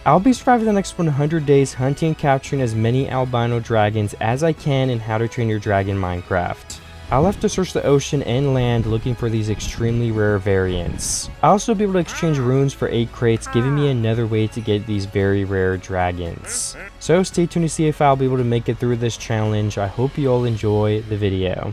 I'll be surviving the next 100 days hunting and capturing as many albino dragons as I can in How to Train Your Dragon Minecraft. I'll have to search the ocean and land looking for these extremely rare variants. I'll also be able to exchange runes for 8 crates, giving me another way to get these very rare dragons. So stay tuned to see if I'll be able to make it through this challenge. I hope you all enjoy the video.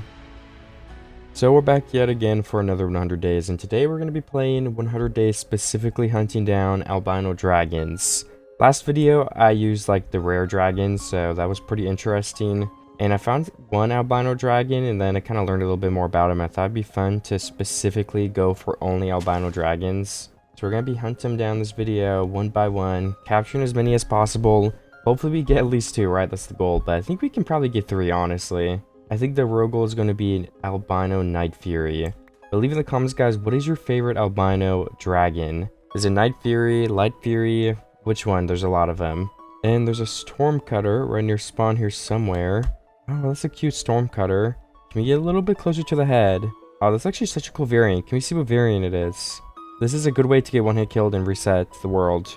So we're back yet again for another 100 days, and today we're going to be playing 100 days specifically hunting down albino dragons. Last video I used like the rare dragons, so that was pretty interesting. And I found one albino dragon, and then I kind of learned a little bit more about him. I thought it'd be fun to specifically go for only albino dragons. So we're going to be hunting them down this video one by one, capturing as many as possible. Hopefully we get at least 2, right? That's the goal, but I think we can probably get 3, honestly. I think the real goal is going to be an albino night fury. But leave in the comments, guys, what is your favorite albino dragon? Is it night fury, light fury? Which one? There's a lot of them. And there's a storm cutter right near spawn here somewhere. Oh, that's a cute storm cutter. Can we get a little bit closer to the head? Oh, that's actually such a cool variant. Can we see what variant it is? This is a good way to get one hit killed and reset the world.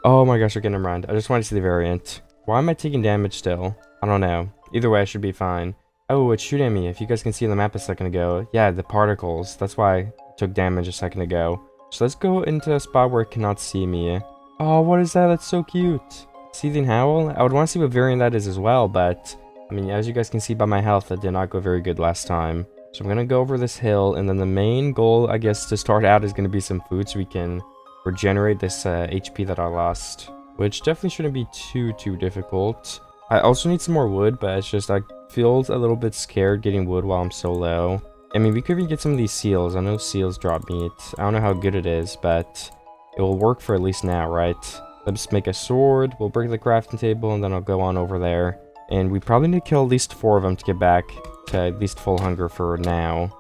Oh my gosh, okay, never mind. I just want to see the variant. Why am I taking damage still? I don't know. Either way, I should be fine. Oh, it's shooting at me. If you guys can see on the map a second ago. Yeah, the particles. That's why I took damage a second ago. So let's go into a spot where it cannot see me. Oh, what is that? That's so cute. Seething Howl? I would want to see what variant that is as well, but I mean, as you guys can see by my health, that did not go very good last time. So I'm going to go over this hill, and then the main goal, I guess, to start out is going to be some food so we can regenerate this HP that I lost. Which definitely shouldn't be too difficult. I also need some more wood, but it's just I feel a little bit scared getting wood while I'm so low. I mean, we could even get some of these seals. I know seals drop meat. I don't know how good it is, but it will work for at least now, right? Let's make a sword. We'll break the crafting table, and then I'll go on over there. And we probably need to kill at least 4 of them to get back to at least full hunger for now.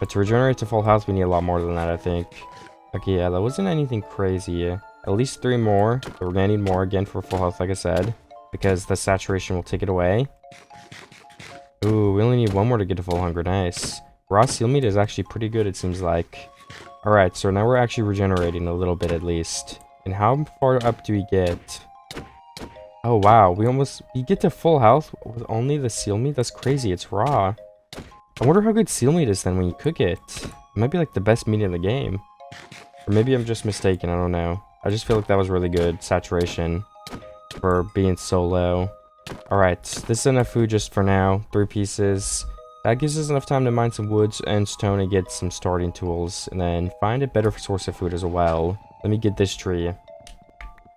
But to regenerate to full health, we need a lot more than that, I think. Okay, yeah, that wasn't anything crazy. At least 3 more. But we're gonna need more again for full health, like I said, because the saturation will take it away. Ooh, we only need 1 more to get to full hunger. Nice. Raw seal meat is actually pretty good, it seems like. Alright, so now we're actually regenerating a little bit at least. And how far up do we get? Oh wow, we get to full health with only the seal meat? That's crazy, it's raw. I wonder how good seal meat is then when you cook it. It might be like the best meat in the game. Or maybe I'm just mistaken, I don't know. I just feel like that was really good saturation for being so low. Alright, this is enough food just for now. 3 pieces. That gives us enough time to mine some woods and stone and get some starting tools. And then find a better source of food as well. Let me get this tree.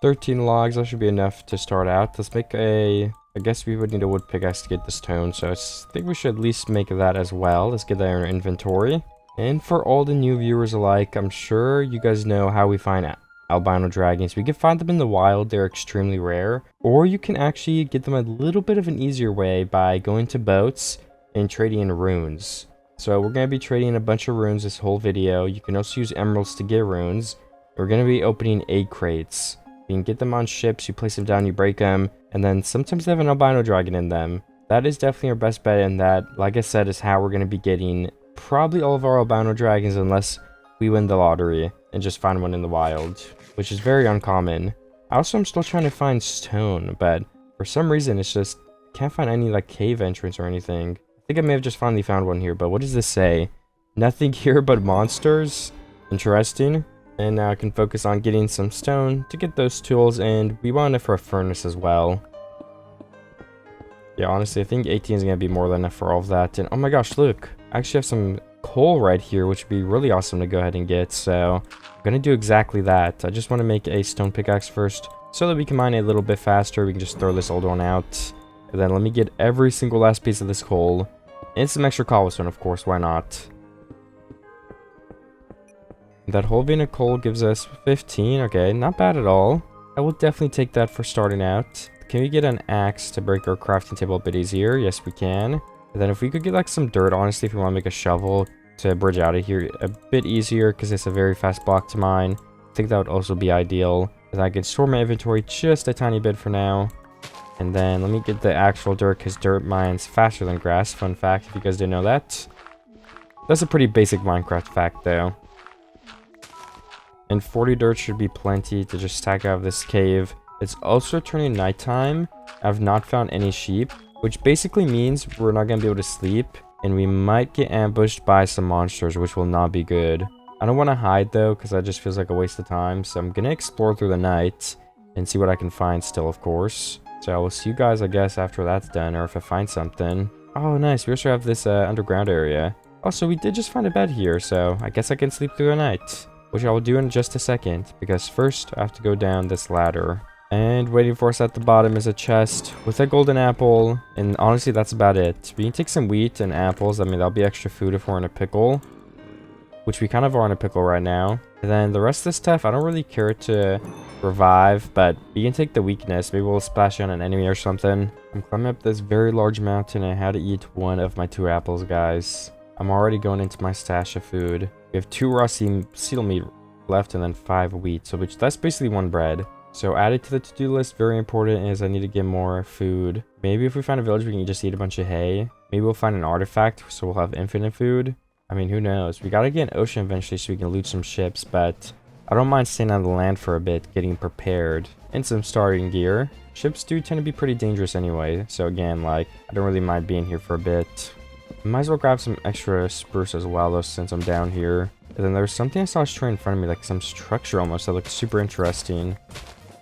13 logs, that should be enough to start out. Let's make I guess we would need a wood pickaxe to get the stone, so I think we should at least make that as well. Let's get that in our inventory. And for all the new viewers alike, I'm sure you guys know how we find albino dragons. We can find them in the wild, they're extremely rare. Or you can actually get them a little bit of an easier way by going to boats and trading in runes. So we're going to be trading a bunch of runes this whole video. You can also use emeralds to get runes. We're going to be opening 8 crates. You can get them on ships, you place them down, you break them, and then sometimes they have an albino dragon in them. That is definitely our best bet, and that, like I said, is how we're going to be getting probably all of our albino dragons unless we win the lottery and just find one in the wild, which is very uncommon. Also, I'm still trying to find stone, but for some reason, it's just, can't find any like cave entrance or anything. I think I may have just finally found one here, but what does this say? Nothing here but monsters? Interesting. And now I can focus on getting some stone to get those tools, and we want it for a furnace as well. Yeah, honestly, I think 18 is going to be more than enough for all of that. And oh my gosh, look. I actually have some coal right here, which would be really awesome to go ahead and get. So I'm going to do exactly that. I just want to make a stone pickaxe first so that we can mine it a little bit faster. We can just throw this old one out. And then let me get every single last piece of this coal. And some extra cobblestone, of course. Why not? That whole vein of coal gives us 15. Okay, not bad at all. I will definitely take that for starting out. Can we get an axe to break our crafting table a bit easier? Yes, we can. And then if we could get like some dirt, honestly, if we want to make a shovel to bridge out of here a bit easier, because it's a very fast block to mine. I think that would also be ideal. And I can store my inventory just a tiny bit for now. And then let me get the actual dirt, because dirt mines faster than grass. Fun fact, if you guys didn't know that. That's a pretty basic Minecraft fact, though. And 40 dirt should be plenty to just stack out of this cave. It's also turning nighttime. I've not found any sheep, which basically means we're not going to be able to sleep. And we might get ambushed by some monsters, which will not be good. I don't want to hide though, because that just feels like a waste of time. So I'm going to explore through the night and see what I can find still, of course. So I will see you guys, I guess, after that's done, or if I find something. Oh, nice. We also have this underground area. Also, we did just find a bed here, so I guess I can sleep through the night, which I will do in just a second, because first I have to go down this ladder. And waiting for us at the bottom is a chest with a golden apple, and honestly, that's about it. We can take some wheat and apples. I mean, that'll be extra food if we're in a pickle, which we kind of are in a pickle right now. And then the rest of the stuff, I don't really care to revive, but we can take the weakness. Maybe we'll splash on an enemy or something. I'm climbing up this very large mountain, and I had to eat one of my 2 apples, guys. I'm already going into my stash of food. We have 2 raw seal meat left and then 5 wheat, so that's basically 1 bread. So added to the to-do list, very important, is I need to get more food. Maybe if we find a village, we can just eat a bunch of hay. Maybe we'll find an artifact, so we'll have infinite food. I mean, who knows? We gotta get an ocean eventually so we can loot some ships, but I don't mind staying on the land for a bit, getting prepared, and some starting gear. Ships do tend to be pretty dangerous anyway, so again, like, I don't really mind being here for a bit. Might as well grab some extra spruce as well, though, since I'm down here. And then there's something I saw straight in front of me, like some structure almost that looks super interesting.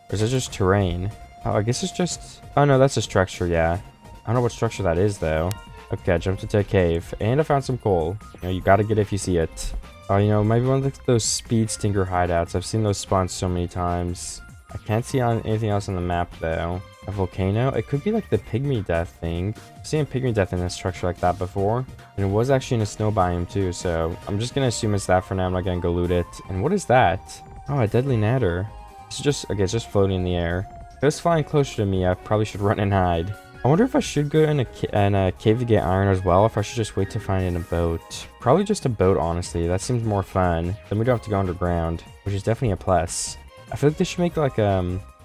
Or is it just terrain? Oh, I guess it's just... Oh, no, that's a structure, yeah. I don't know what structure that is, though. Okay, I jumped into a cave, and I found some coal. You know, you gotta get it if you see it. Oh, you know, maybe one of those speed stinker hideouts. I've seen those spawn so many times. I can't see anything else on the map, though. A volcano? It could be like the pygmy death thing. I've seen a pygmy death in a structure like that before. And it was actually in a snow biome, too, so I'm just gonna assume it's that for now. I'm not gonna go loot it. And what is that? Oh, a deadly nadder. It's just... Okay, it's just floating in the air. If it was flying closer to me, I probably should run and hide. I wonder if I should go in a cave to get iron as well, or if I should just wait to find it in a boat. Probably just a boat, honestly. That seems more fun. Then we don't have to go underground, which is definitely a plus. I feel like they should make like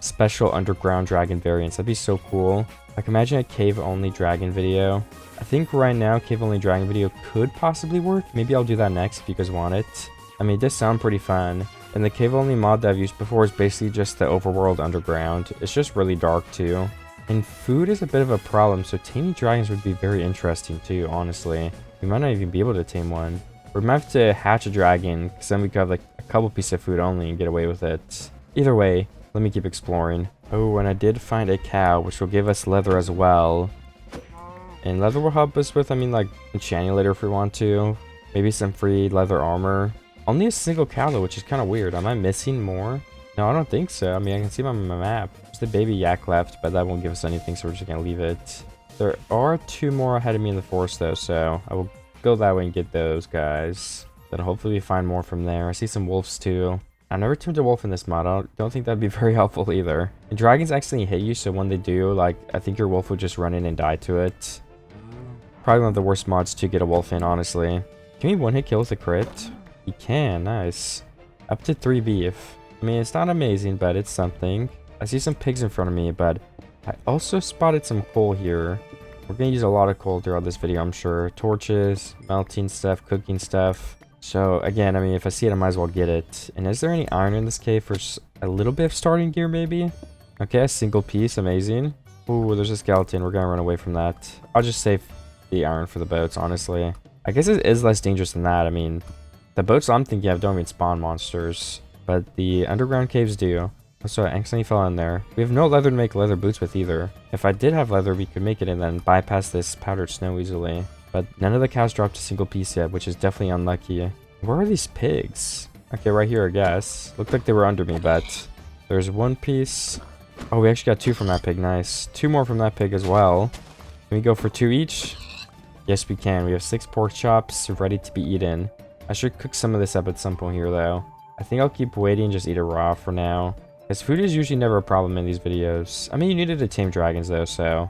special underground dragon variants. That'd be so cool. Like, imagine a cave-only dragon video. I think right now, cave-only dragon video could possibly work. Maybe I'll do that next if you guys want it. I mean, it does sound pretty fun. And the cave-only mod that I've used before is basically just the overworld underground. It's just really dark, too. And food is a bit of a problem, so taming dragons would be very interesting too, honestly. We might not even be able to tame one. We might have to hatch a dragon, because then we could have like a couple pieces of food only and get away with it. Either way, let me keep exploring. Oh, and I did find a cow, which will give us leather as well. And leather will help us with, I mean, like, enchanting later if we want to. Maybe some free leather armor. Only a single cow though, which is kind of weird. Am I missing more? No, I don't think so. I mean, I can see them on my map. There's the baby yak left, but that won't give us anything, so we're just gonna leave it. There are 2 more ahead of me in the forest, though, so I will go that way and get those guys. Then hopefully we find more from there. I see some wolves, too. I've never tamed a wolf in this mod. I don't think that'd be very helpful, either. And dragons accidentally hit you, so when they do, like, I think your wolf would just run in and die to it. Probably one of the worst mods to get a wolf in, honestly. Can we one-hit kill with a crit? You can, nice. Up to 3 beef. I mean, it's not amazing, but it's something. I see some pigs in front of me, but I also spotted some coal here. We're going to use a lot of coal throughout this video, I'm sure. Torches, melting stuff, cooking stuff. So, again, I mean, if I see it, I might as well get it. And is there any iron in this cave for a little bit of starting gear, maybe? Okay, a single piece, amazing. Ooh, there's a skeleton. We're going to run away from that. I'll just save the iron for the boats, honestly. I guess it is less dangerous than that. I mean, the boats I'm thinking of don't even spawn monsters. But the underground caves do. So I accidentally fell in there. We have no leather to make leather boots with either. If I did have leather, we could make it and then bypass this powdered snow easily. But none of the cows dropped a single piece yet, which is definitely unlucky. Where are these pigs? Okay, right here, I guess. Looked like they were under me, but there's 1 piece. Oh, we actually got 2 from that pig. Nice. 2 more from that pig as well. Can we go for 2 each? Yes, we can. We have 6 pork chops ready to be eaten. I should cook some of this up at some point here, though. I think I'll keep waiting and just eat it raw for now. Because food is usually never a problem in these videos. I mean, you needed to tame dragons, though, so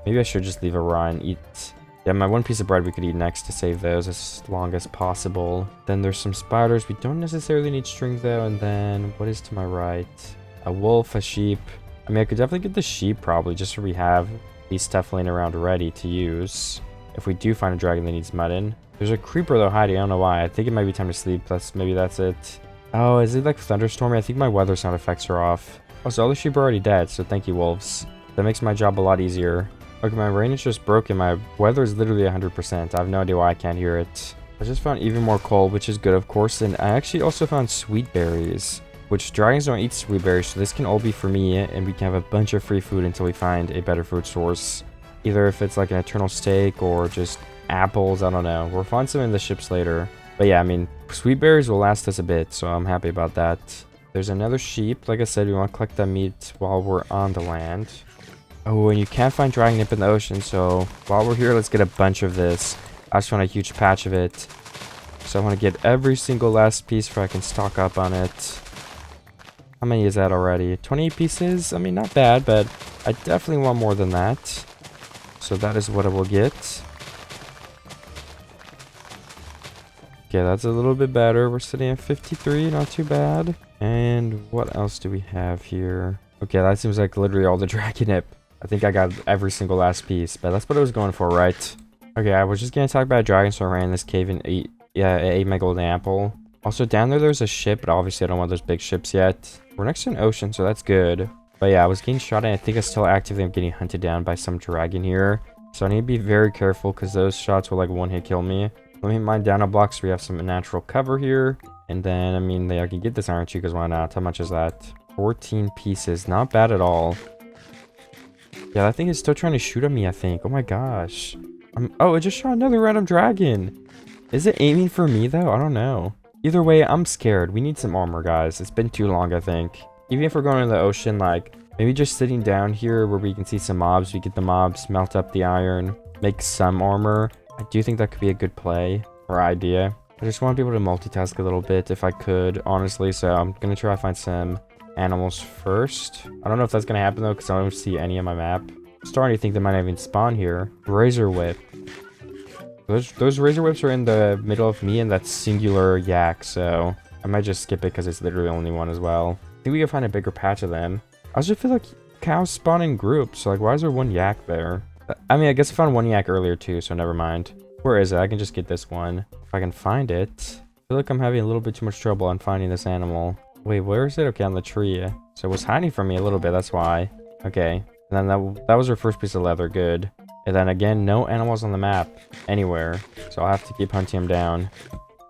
maybe I should just leave it raw and eat. Yeah, my 1 piece of bread we could eat next to save those as long as possible. Then there's some spiders. We don't necessarily need string, though. And then what is to my right? A wolf, a sheep. I mean, I could definitely get the sheep, probably, just so we have these stuff laying around ready to use. If we do find a dragon that needs mutton. There's a creeper, though, hiding. I don't know why. I think it might be time to sleep. Maybe that's it. Oh, is it like thunderstorming? I think my weather sound effects are off. Oh, so all the sheep are already dead, so thank you, wolves. That makes my job a lot easier. Okay, my rain is just broken. My weather is literally 100%. I have no idea why I can't hear it. I just found even more coal, which is good, of course. And I actually also found sweet berries, which dragons don't eat sweet berries. So this can all be for me, and we can have a bunch of free food until we find a better food source. Either if it's like an eternal steak or just apples, I don't know. We'll find some in the ships later. But yeah, I mean, sweet berries will last us a bit, so I'm happy about that. There's another sheep. Like I said, we want to collect that meat while we're on the land. Oh, and you can't find dragon nip in the ocean, so while we're here, let's get a bunch of this. I just want a huge patch of it. So I want to get every single last piece before I can stock up on it. How many is that already? 28 pieces? I mean, not bad, but I definitely want more than that. So that is what I will get. Okay, that's a little bit better. We're sitting at 53, not too bad. And what else do we have here? Okay, that seems like literally all the dragon nip. I think I got every single last piece, but that's what I was going for, right? Okay, I was just gonna talk about a dragon, so I ran in this cave and ate my golden apple. Also, down there's a ship, but obviously I don't want those big ships yet. We're next to an ocean, so that's good. But yeah, I was getting shot at. I think I still actively am getting hunted down by some dragon here. So I need to be very careful because those shots will like one-hit kill me. Let me mine down a block so we have some natural cover here. And then, I mean, I can get this iron too, because why not? How much is that? 14 pieces. Not bad at all. Yeah, that thing is still trying to shoot at me, I think. Oh my gosh. Oh, it just shot another random dragon. Is it aiming for me, though? I don't know. Either way, I'm scared. We need some armor, guys. It's been too long, I think. Even if we're going to the ocean, like, maybe just sitting down here where we can see some mobs. We get the mobs, melt up the iron, make some armor. I do think that could be a good play or idea. I just want to be able to multitask a little bit if I could, honestly. So I'm going to try to find some animals first. I don't know if that's going to happen, though, because I don't see any on my map. I'm starting to think they might even spawn here. Razor whip. Those razor whips are in the middle of me and that singular yak, so I might just skip it because it's literally only one as well. I think we can find a bigger patch of them. I also feel like cows spawn in groups, so like why is there one yak there? I mean, I guess I found one yak earlier too, so never mind. Where is it? I can just get this one. If I can find it. I feel like I'm having a little bit too much trouble on finding this animal. Wait, where is it? Okay, on the tree. So it was hiding from me a little bit, that's why. Okay, and then that was our first piece of leather, good. And then again, no animals on the map anywhere, so I'll have to keep hunting them down.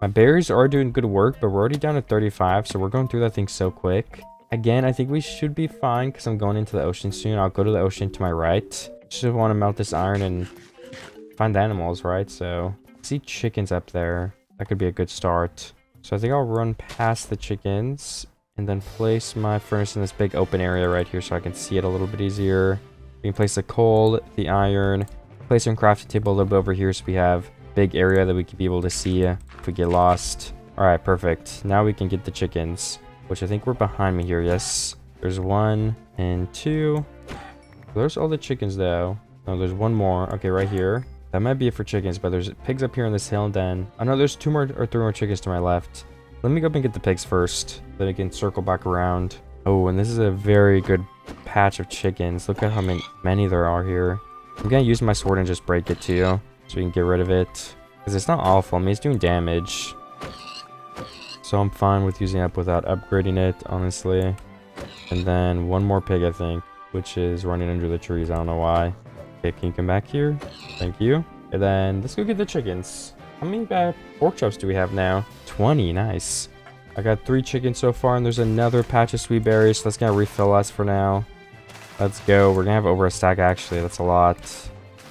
My berries are doing good work, but we're already down to 35, so we're going through that thing so quick. Again, I think we should be fine because I'm going into the ocean soon. I'll go to the ocean to my right. Just want to melt this iron and find the animals, right? So I see chickens up there. That could be a good start. So I think I'll run past the chickens and then place my furnace in this big open area right here so I can see it a little bit easier. We can place the coal, the iron, place our crafting table a little bit over here so we have a big area that we could be able to see if we get lost. Alright, perfect. Now we can get the chickens, which I think were behind me here. Yes, there's 1 and 2. There's all the chickens though. No, there's one more. Okay, right here. That might be it for chickens, but there's pigs up here on this hill and then... Oh no, there's 2 more or 3 more chickens to my left. Let me go up and get the pigs first. Then we can circle back around. Oh, and this is a very good patch of chickens. Look at how many there are here. I'm gonna use my sword and just break it too, so we can get rid of it. Because it's not awful. I mean, it's doing damage. So I'm fine with using it up without upgrading it, honestly. And then 1 more pig, I think, which is running under the trees. I don't know why. Okay, can you come back here? Thank you. And then let's go get the chickens. How many pork chops do we have now? 20, nice. I got 3 chickens so far, and there's another patch of sweet berries, so that's gonna refill us for now. Let's go. We're gonna have over a stack, actually. That's a lot.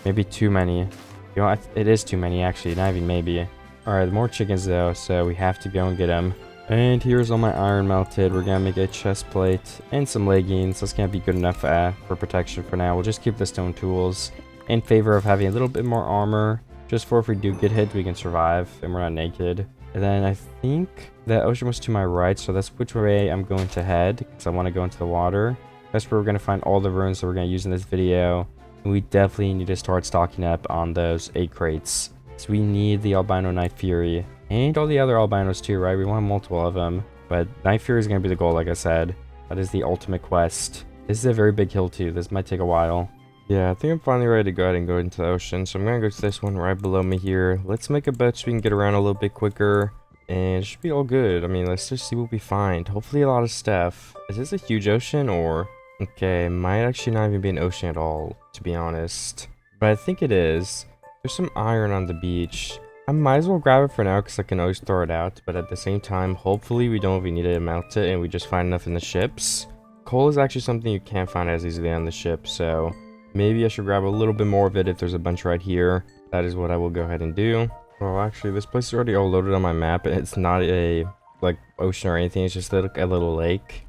Maybe too many. You know, it is too many, actually. Not even maybe. Alright, more chickens, though, so we have to go and get them. And here's all my iron melted. We're gonna make a chest plate and some leggings. That's gonna be good enough for protection for now. We'll just keep the stone tools in favor of having a little bit more armor. Just for if we do get hit, we can survive, and we're not naked. And then I think the ocean was to my right, so that's which way I'm going to head, because I want to go into the water. That's where we're going to find all the runes that we're going to use in this video. And we definitely need to start stocking up on those 8 crates. So we need the albino Night Fury, and all the other albinos too, right? We want multiple of them. But Night Fury is going to be the goal, like I said. That is the ultimate quest. This is a very big hill too. This might take a while. Yeah, I think I'm finally ready to go ahead and go into the ocean. So I'm going to go to this one right below me here. Let's make a boat so we can get around a little bit quicker. And it should be all good. I mean, let's just see what we find. Hopefully a lot of stuff. Is this a huge ocean or... Okay, might actually not even be an ocean at all, to be honest. But I think it is. There's some iron on the beach. I might as well grab it for now because I can always throw it out. But at the same time, hopefully we don't even need to melt it and we just find enough in the ships. Coal is actually something you can't find as easily on the ship, so maybe I should grab a little bit more of it if there's a bunch right here. That is what I will go ahead and do. Well, actually, this place is already all loaded on my map. It's not a, like, ocean or anything. It's just a little lake.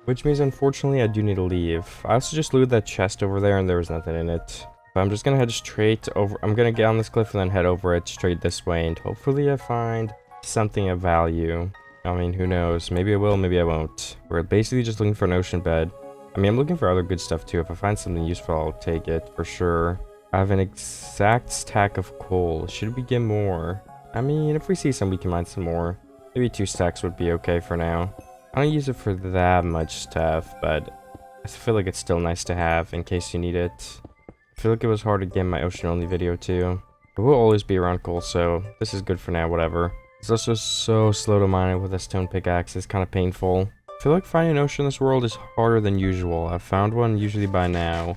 Which means, unfortunately, I do need to leave. I also just looted that chest over there, and there was nothing in it. But I'm just gonna head straight over. I'm gonna get on this cliff and then head over it straight this way. And hopefully I find something of value. I mean, who knows? Maybe I will, maybe I won't. We're basically just looking for an ocean bed. I mean, I'm looking for other good stuff, too. If I find something useful, I'll take it, for sure. I have an exact stack of coal. Should we get more? I mean, if we see some, we can mine some more. Maybe 2 stacks would be okay for now. I don't use it for that much stuff, but I feel like it's still nice to have in case you need it. I feel like it was hard to get in my ocean-only video, too. It will always be around coal, so this is good for now, whatever. It's also so slow to mine it with a stone pickaxe. It's kind of painful. I feel like finding an ocean in this world is harder than usual. I've found one usually by now.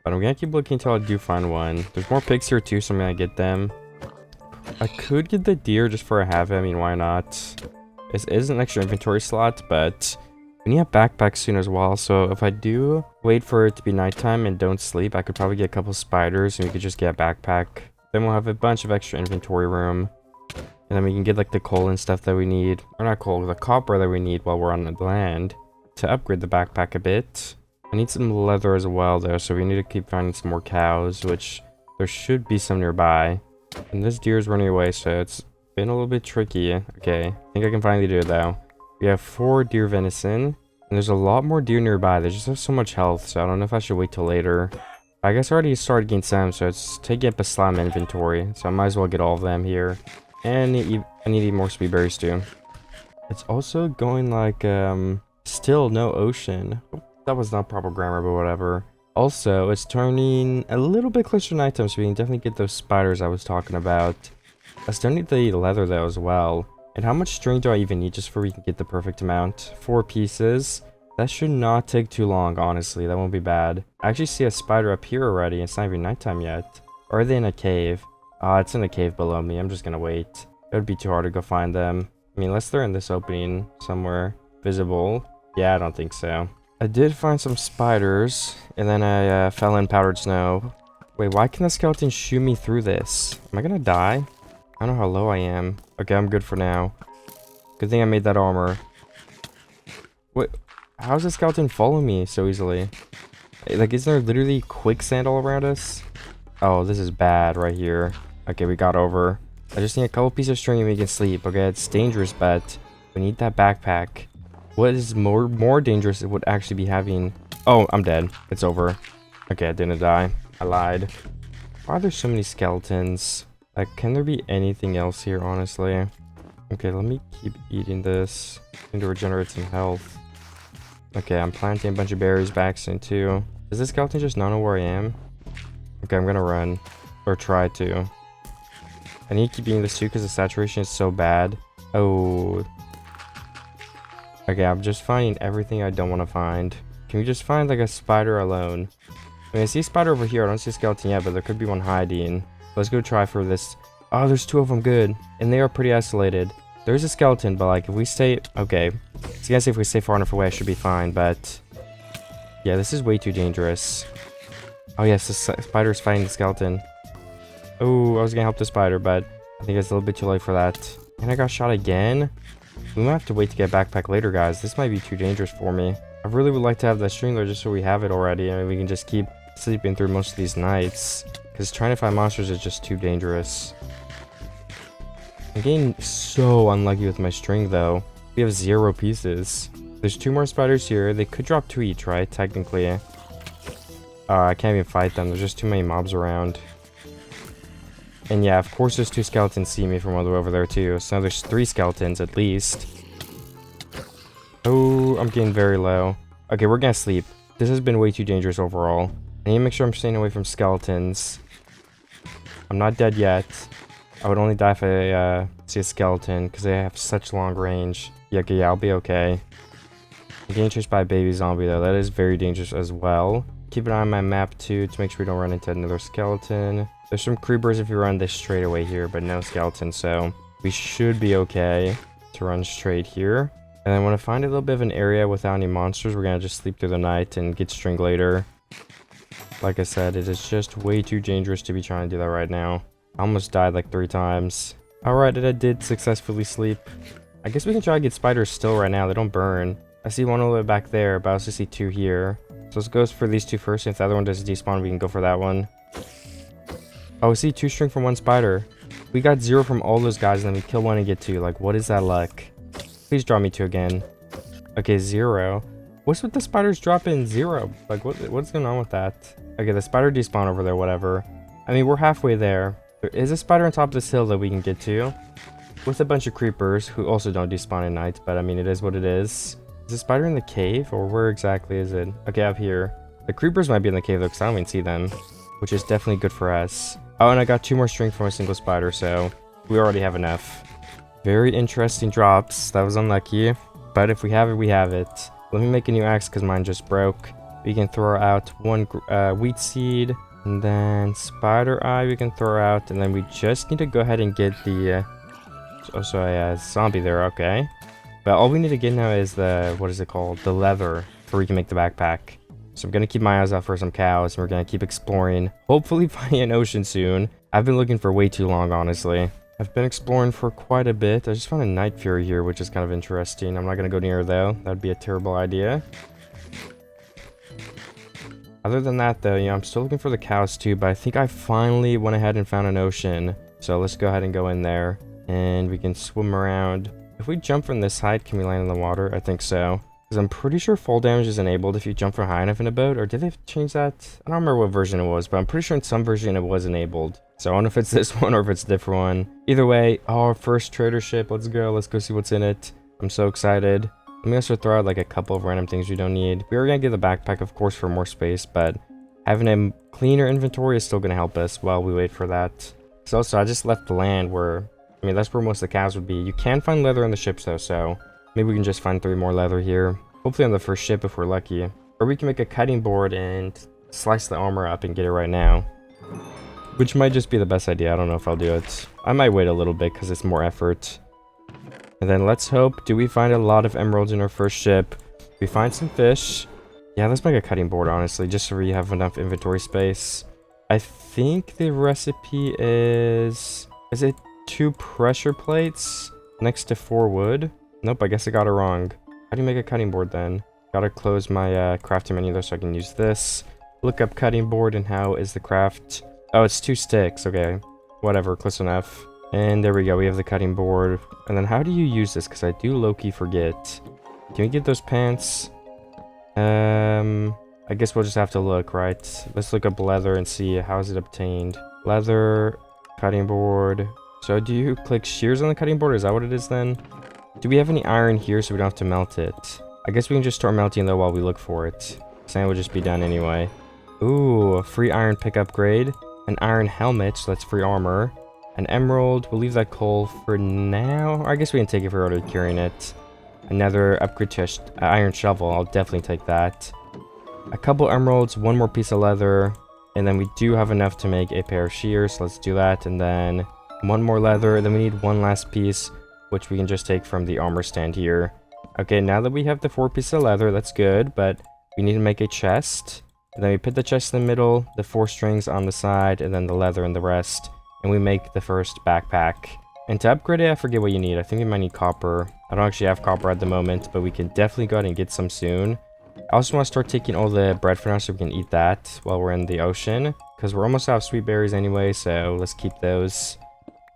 But I'm gonna keep looking until I do find one. There's more pigs here too, so I'm gonna get them. I could get the deer just for a have it. I mean, why not? It is an extra inventory slot, but we need a backpack soon as well. So if I do wait for it to be nighttime and don't sleep, I could probably get a couple spiders and we could just get a backpack. Then we'll have a bunch of extra inventory room. And then we can get like the coal and stuff that we need. Or not coal, the copper that we need while we're on the land. To upgrade the backpack a bit. I need some leather as well though, so we need to keep finding some more cows, which there should be some nearby. And this deer is running away, so it's been a little bit tricky. Okay, I think I can finally do it though. We have 4 deer venison, and there's a lot more deer nearby. They just have so much health, so I don't know if I should wait till later. I guess I already started getting some, so it's taking up a slime inventory, so I might as well get all of them here. And I need to eat more sweet berries too. It's also going like, still no ocean. That was not proper grammar, but whatever. Also, it's turning a little bit closer to nighttime, so we can definitely get those spiders I was talking about. I still need the leather though as well. And how much string do I even need just for we can get the perfect amount? 4 pieces. That should not take too long, honestly. That won't be bad. I actually see a spider up here already. It's not even nighttime yet. Or are they in a cave? Ah, it's in a cave below me. I'm just gonna wait. It would be too hard to go find them. I mean, unless they're in this opening somewhere visible. Yeah, I don't think so. I did find some spiders, and then I fell in powdered snow. Wait, why can the skeleton shoot me through this? Am I gonna die? I don't know how low I am. Okay, I'm good for now. Good thing I made that armor. Wait, how's the skeleton following me so easily? Like, is there literally quicksand all around us? Oh, this is bad right here. Okay, we got over. I just need a couple pieces of string and we can sleep. Okay, it's dangerous, but we need that backpack. What is more dangerous would actually be having... Oh, I'm dead. It's over. Okay, I didn't die. I lied. Why are there so many skeletons? Like, can there be anything else here, honestly? Okay, let me keep eating this. I need to regenerate some health. Okay, I'm planting a bunch of berries back soon, too. Does this skeleton just not know where I am? Okay, I'm gonna run. Or try to. I need to keep eating this, too, because the saturation is so bad. Oh... Okay, I'm just finding everything I don't want to find. Can we just find like a spider alone? I mean, I see a spider over here. I don't see a skeleton yet, but there could be one hiding. Let's go try for this. Oh, there's 2 of them. Good. And they are pretty isolated. There's a skeleton, but like if we stay... Okay. I was gonna say if we stay far enough away, I should be fine, but... Yeah, this is way too dangerous. Oh yes, the spider's fighting the skeleton. Oh, I was gonna help the spider, but I think it's a little bit too late for that. And I got shot again? We might have to wait to get a backpack later, guys. This might be too dangerous for me. I really would like to have that string there just so we have it already. I mean, we can just keep sleeping through most of these nights. Because trying to find monsters is just too dangerous. I'm getting so unlucky with my string, though. We have 0 pieces. There's 2 more spiders here. They could drop 2 each, right? Technically. I can't even fight them. There's just too many mobs around. And yeah, of course those 2 skeletons see me from all the way over there too. So now there's 3 skeletons at least. Oh, I'm getting very low. Okay, we're gonna sleep. This has been way too dangerous overall. I need to make sure I'm staying away from skeletons. I'm not dead yet. I would only die if I See a skeleton because they have such long range. Yeah, okay, yeah, I'll be okay. I'm getting chased by a baby zombie though. That is very dangerous as well. Keep an eye on my map too to make sure we don't run into another skeleton. There's some creepers if you run this straight away here, but no skeleton, so we should be okay to run straight here. And then when I find a little bit of an area without any monsters, we're gonna just sleep through the night and get string later. Like I said, it is just way too dangerous to be trying to do that right now. I almost died like 3 times. Alright, and I did successfully sleep. I guess we can try to get spiders still right now. They don't burn. I see one all the way back there, but I also see 2 here. So let's go for these 2 first. If the other one does despawn, we can go for that one. Oh, we see 2 string from 1 spider. We got 0 from all those guys, and then we kill 1 and get 2. Like, what is that luck? Please draw me 2 again. Okay, 0. What's with the spiders dropping 0? Like, what's going on with that? Okay, the spider despawn over there, whatever. I mean, we're halfway there. There is a spider on top of this hill that we can get to. With a bunch of creepers, who also don't despawn at night, but I mean, it is what it is. Is the spider in the cave, or where exactly is it? Okay, up here. The creepers might be in the cave, though, because I don't even see them. Which is definitely good for us. Oh, and I got 2 more string from a single spider, so we already have enough. Very interesting drops. That was unlucky. But if we have it, we have it. Let me make a new axe, because mine just broke. We can throw out 1 wheat seed. And then spider eye we can throw out. And then we just need to go ahead and get the... zombie there, okay. But all we need to get now is the... what is it called? The leather. Before we can make the backpack. So I'm going to keep my eyes out for some cows. And we're going to keep exploring. Hopefully finding an ocean soon. I've been looking for way too long, honestly. I've been exploring for quite a bit. I just found a night fury here, which is kind of interesting. I'm not going to go near though. That'd be a terrible idea. Other than that, though, I'm still looking for the cows too, but I think I finally went ahead and found an ocean. So let's go ahead and go in there, and we can swim around. If we jump from this height, can we land in the water? I think so. Because I'm pretty sure fall damage is enabled if you jump from high enough in a boat, or did they change that? I don't remember what version it was, but I'm pretty sure in some version it was enabled. So I don't know if it's this one or if it's a different one. Either way, our first trader ship. Let's go see what's in it. I'm so excited. Let me also throw out like a couple of random things we don't need. We are going to get the backpack, of course, for more space, but having a cleaner inventory is still going to help us while we wait for that. So also, I just left the land where, I mean, that's where most of the cows would be. You can find leather on the ships though, so maybe we can just find 3 more leather here. Hopefully on the first ship if we're lucky. Or we can make a cutting board and slice the armor up and get it right now. Which might just be the best idea. I don't know if I'll do it. I might wait a little bit because it's more effort. And then let's hope, do we find a lot of emeralds in our first ship? We find some fish. Yeah, let's make a cutting board, honestly, just so we have enough inventory space. I think the recipe is it 2 pressure plates next to 4 wood? Nope, I guess I got it wrong. How do you make a cutting board then? Gotta close my crafting menu though so I can use this. Look up cutting board and how is the craft. Oh, it's 2 sticks. Okay, whatever, close enough. And there we go, we have the cutting board. And then how do you use this? Because I do low-key forget. Can we get those pants? I guess we'll just have to look, right? Let's look up leather and see how is it obtained. Leather, cutting board. So do you click shears on the cutting board? Is that what it is then? Do we have any iron here so we don't have to melt it? I guess we can just start melting though while we look for it. Sand would just be done anyway. Ooh, a free iron pick upgrade. An iron helmet, so that's free armor. An emerald, we'll leave that coal for now. I guess we can take it if we're already carrying it. Another upgrade to iron shovel, I'll definitely take that. A couple emeralds, 1 more piece of leather. And then we do have enough to make a pair of shears, so let's do that. And then 1 more leather, then we need 1 last piece, which we can just take from the armor stand here. Okay, now that we have the 4 pieces of leather, that's good, but we need to make a chest. And then we put the chest in the middle, the 4 strings on the side, and then the leather and the rest. And we make the first backpack. And to upgrade it, I forget what you need. I think we might need copper. I don't actually have copper at the moment, but we can definitely go ahead and get some soon. I also want to start taking all the bread for now so we can eat that while we're in the ocean. Because we're almost out of sweet berries anyway, so let's keep those.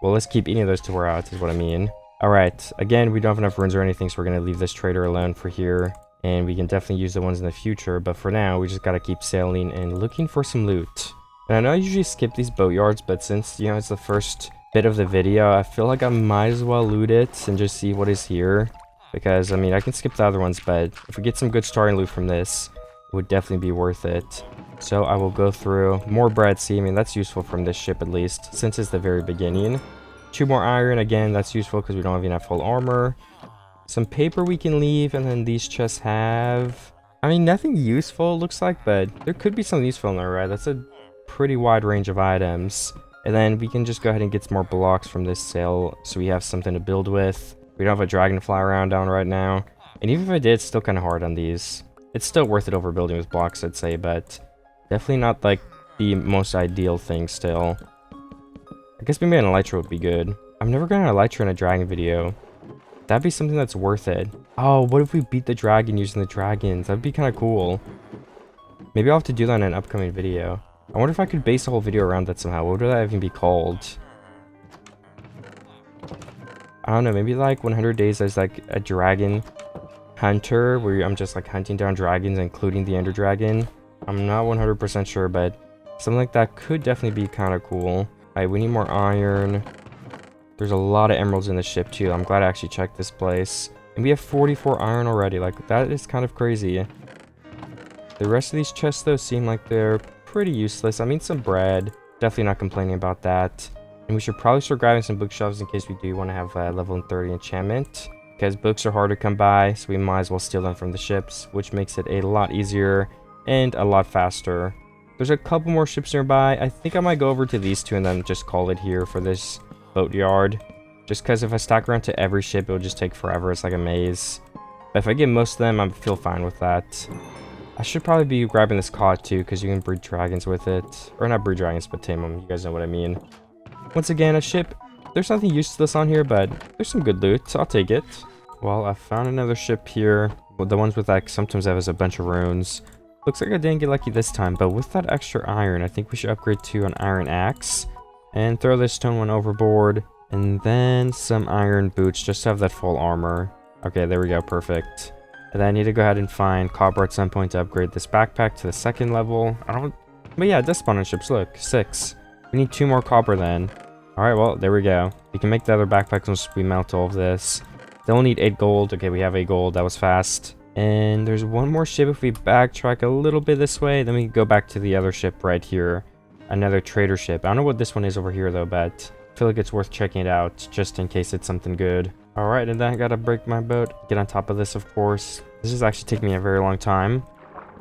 Well, let's keep eating those till we're out, is what I mean. Alright, again, we don't have enough runes or anything, so we're going to leave this trader alone for here. And we can definitely use the ones in the future, but for now, we just got to keep sailing and looking for some loot. And I know I usually skip these boat yards, but since, it's the first bit of the video, I feel like I might as well loot it and just see what is here. Because, I mean, I can skip the other ones, but if we get some good starting loot from this, it would definitely be worth it. So I will go through more bread. See, I mean, that's useful from this ship at least, since it's the very beginning. 2 more iron. Again, that's useful because we don't have enough full armor. Some paper we can leave, and then these chests have... I mean, nothing useful, looks like, but there could be something useful in there, right? That's a pretty wide range of items. And then we can just go ahead and get some more blocks from this sail, so we have something to build with. We don't have a dragonfly around down right now. And even if I did, it's still kind of hard on these. It's still worth it over building with blocks, I'd say, but definitely not, like, the most ideal thing still. I guess maybe an elytra would be good. I've never gotten an elytra in a dragon video. That'd be something that's worth it. Oh, what if we beat the dragon using the dragons? That'd be kind of cool. Maybe I'll have to do that in an upcoming video. I wonder if I could base the whole video around that somehow. What would that even be called? I don't know, maybe like 100 days as like a dragon hunter, where I'm just like hunting down dragons, including the ender dragon. I'm not 100% sure, but something like that could definitely be kind of cool. Alright, we need more iron. There's a lot of emeralds in the ship too. I'm glad I actually checked this place. And we have 44 iron already. Like, that is kind of crazy. The rest of these chests though seem like they're pretty useless. I mean, some bread. Definitely not complaining about that. And we should probably start grabbing some bookshelves in case we do want to have level 30 enchantment. Because books are hard to come by, so we might as well steal them from the ships, which makes it a lot easier and a lot faster. There's a couple more ships nearby. I think I might go over to these two and then just call it here for this boat yard. Just because if I stack around to every ship, it will just take forever. It's like a maze. But if I get most of them, I feel fine with that. I should probably be grabbing this cod too, because you can breed dragons with it. Or not breed dragons, but tame them. You guys know what I mean. Once again, a ship. There's nothing useless on here, but there's some good loot. So I'll take it. Well, I found another ship here. Well, the ones with like sometimes have a bunch of runes. Looks like I didn't get lucky this time, but with that extra iron, I think we should upgrade to an iron axe. And throw this stone one overboard. And then some iron boots just to have that full armor. Okay, there we go. Perfect. And then I need to go ahead and find copper at some point to upgrade this backpack to the 2nd level. But yeah, it does spawn on ships. Look, 6. We need 2 more copper then. Alright, well, there we go. We can make the other backpacks once we melt all of this. They'll need 8 gold. Okay, we have 8 gold. That was fast. And there's one more ship if we backtrack a little bit this way. Then we can go back to the other ship right here. Another trader ship. I don't know what this one is over here though, but I feel like it's worth checking it out just in case it's something good. Alright, and then I gotta break my boat. Get on top of this, of course. This is actually taking me a very long time.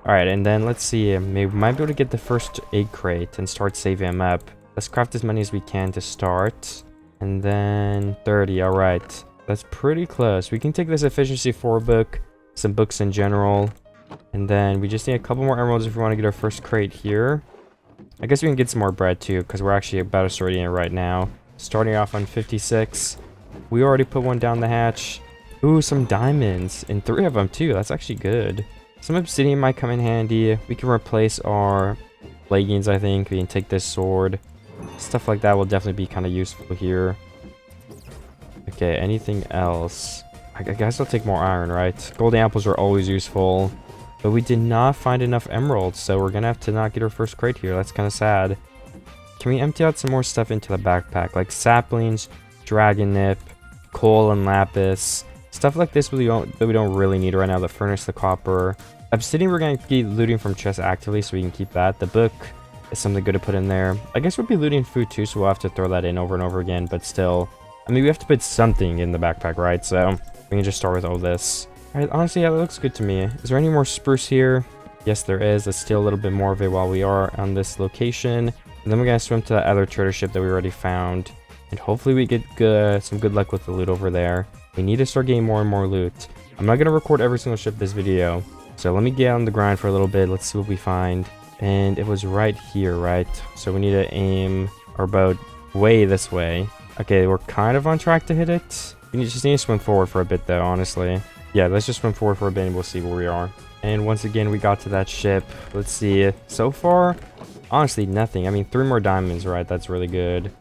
Alright, and then let's see. Maybe we might be able to get the first egg crate and start saving them up. Let's craft as many as we can to start. And then 30. Alright. That's pretty close. We can take this efficiency 4 book. Some books in general. And then we just need a couple more emeralds if we want to get our first crate here. I guess we can get some more bread too, because we're actually about to start eating it right now. Starting off on 56. We already put one down the hatch. Ooh, some diamonds. And 3 of them too. That's actually good. Some obsidian might come in handy. We can replace our leggings, I think. We can take this sword. Stuff like that will definitely be kind of useful here. Okay, anything else? I guess I'll take more iron, right? Golden apples are always useful. But we did not find enough emeralds, so we're gonna have to not get our first crate here. That's kind of sad. Can we empty out some more stuff into the backpack? Like saplings, dragon nip, coal and lapis. Stuff like this that we don't really need right now. The furnace, the copper. Obsidian we're gonna keep looting from chests actively, so we can keep that. The book is something good to put in there. I guess we'll be looting food too, so we'll have to throw that in over and over again. But still, I mean, we have to put something in the backpack, right? So we can just start with all this. Alright, honestly, yeah, that looks good to me. Is there any more spruce here? Yes, there is. Let's steal a little bit more of it while we are on this location. And then we're gonna swim to that other trader ship that we already found. And hopefully we get some good luck with the loot over there. We need to start getting more and more loot. I'm not gonna record every single ship this video. So let me get on the grind for a little bit. Let's see what we find. And it was right here, right? So we need to aim our boat way this way. Okay, we're kind of on track to hit it. We just need to swim forward for a bit though, honestly. Yeah, let's just swim forward for a bit and we'll see where we are. And once again, we got to that ship. Let's see. So far, honestly, nothing. I mean, 3 more diamonds, right? That's really good.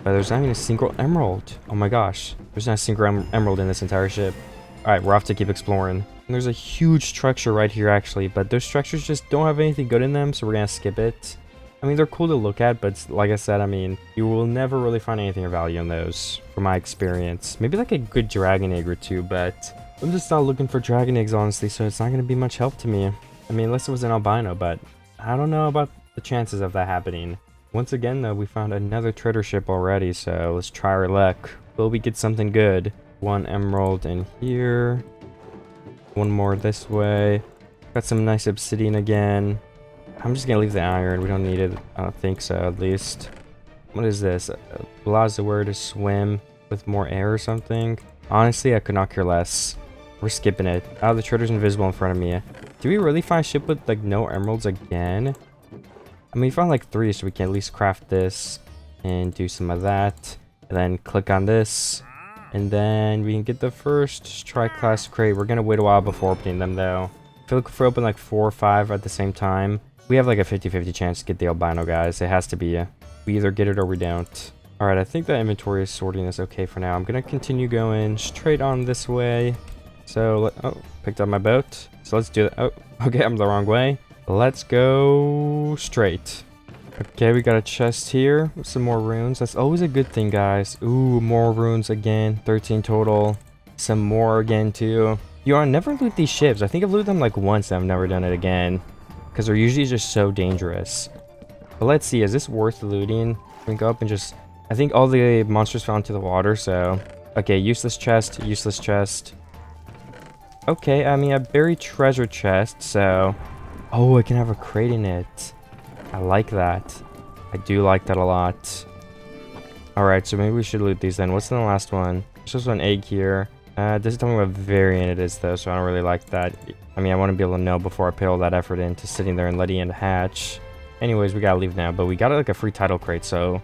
But there's not even a single emerald. Oh my gosh. There's not a single emerald in this entire ship. Alright, we're off to keep exploring. And there's a huge structure right here, actually. But those structures just don't have anything good in them, so we're going to skip it. I mean, they're cool to look at, but like I said, I mean, you will never really find anything of value in those, from my experience. Maybe like a good dragon egg or 2, but I'm just not looking for dragon eggs, honestly, so it's not going to be much help to me. I mean, unless it was an albino, but I don't know about the chances of that happening. Once again, though, we found another trader ship already, so let's try our luck. Will we get something good? 1 emerald in here. 1 more this way. Got some nice obsidian again. I'm just gonna leave the iron. We don't need it. I don't think so, at least. What is this? Allows the word to swim with more air or something? Honestly, I could not care less. We're skipping it. Oh, the trader's invisible in front of me. Do we really find a ship with, like, no emeralds again? I mean, we found, like, 3, so we can at least craft this and do some of that. And then click on this. And then we can get the first tri-class crate. We're gonna wait a while before opening them, though. I feel like if we open, like, 4 or 5 at the same time, we have, like, a 50-50 chance to get the albino, guys. It has to be. We either get it or we don't. Alright, I think the inventory is sorting is okay for now. I'm gonna continue going straight on this way. So, oh, picked up my boat. So let's do that. Oh, okay, I'm the wrong way. Let's go straight. Okay, we got a chest here with some more runes. That's always a good thing, guys. Ooh, more runes again. 13 total. Some more again, too. You know, I never loot these ships. I think I've looted them like once and I've never done it again. Because they're usually just so dangerous. But let's see, is this worth looting? We can go up and just... I think all the monsters fell into the water, so... Okay, useless chest, useless chest. Okay, I mean, a buried treasure chest, so... Oh, I can have a crate in it. I like that. I do like that a lot. Alright, so maybe we should loot these then. What's in the last one? There's also an egg here. Doesn't tell me what variant it is, though, so I don't really like that. I mean, I want to be able to know before I put all that effort into sitting there and letting it hatch. Anyways, we gotta leave now, but we got like a free title crate, so...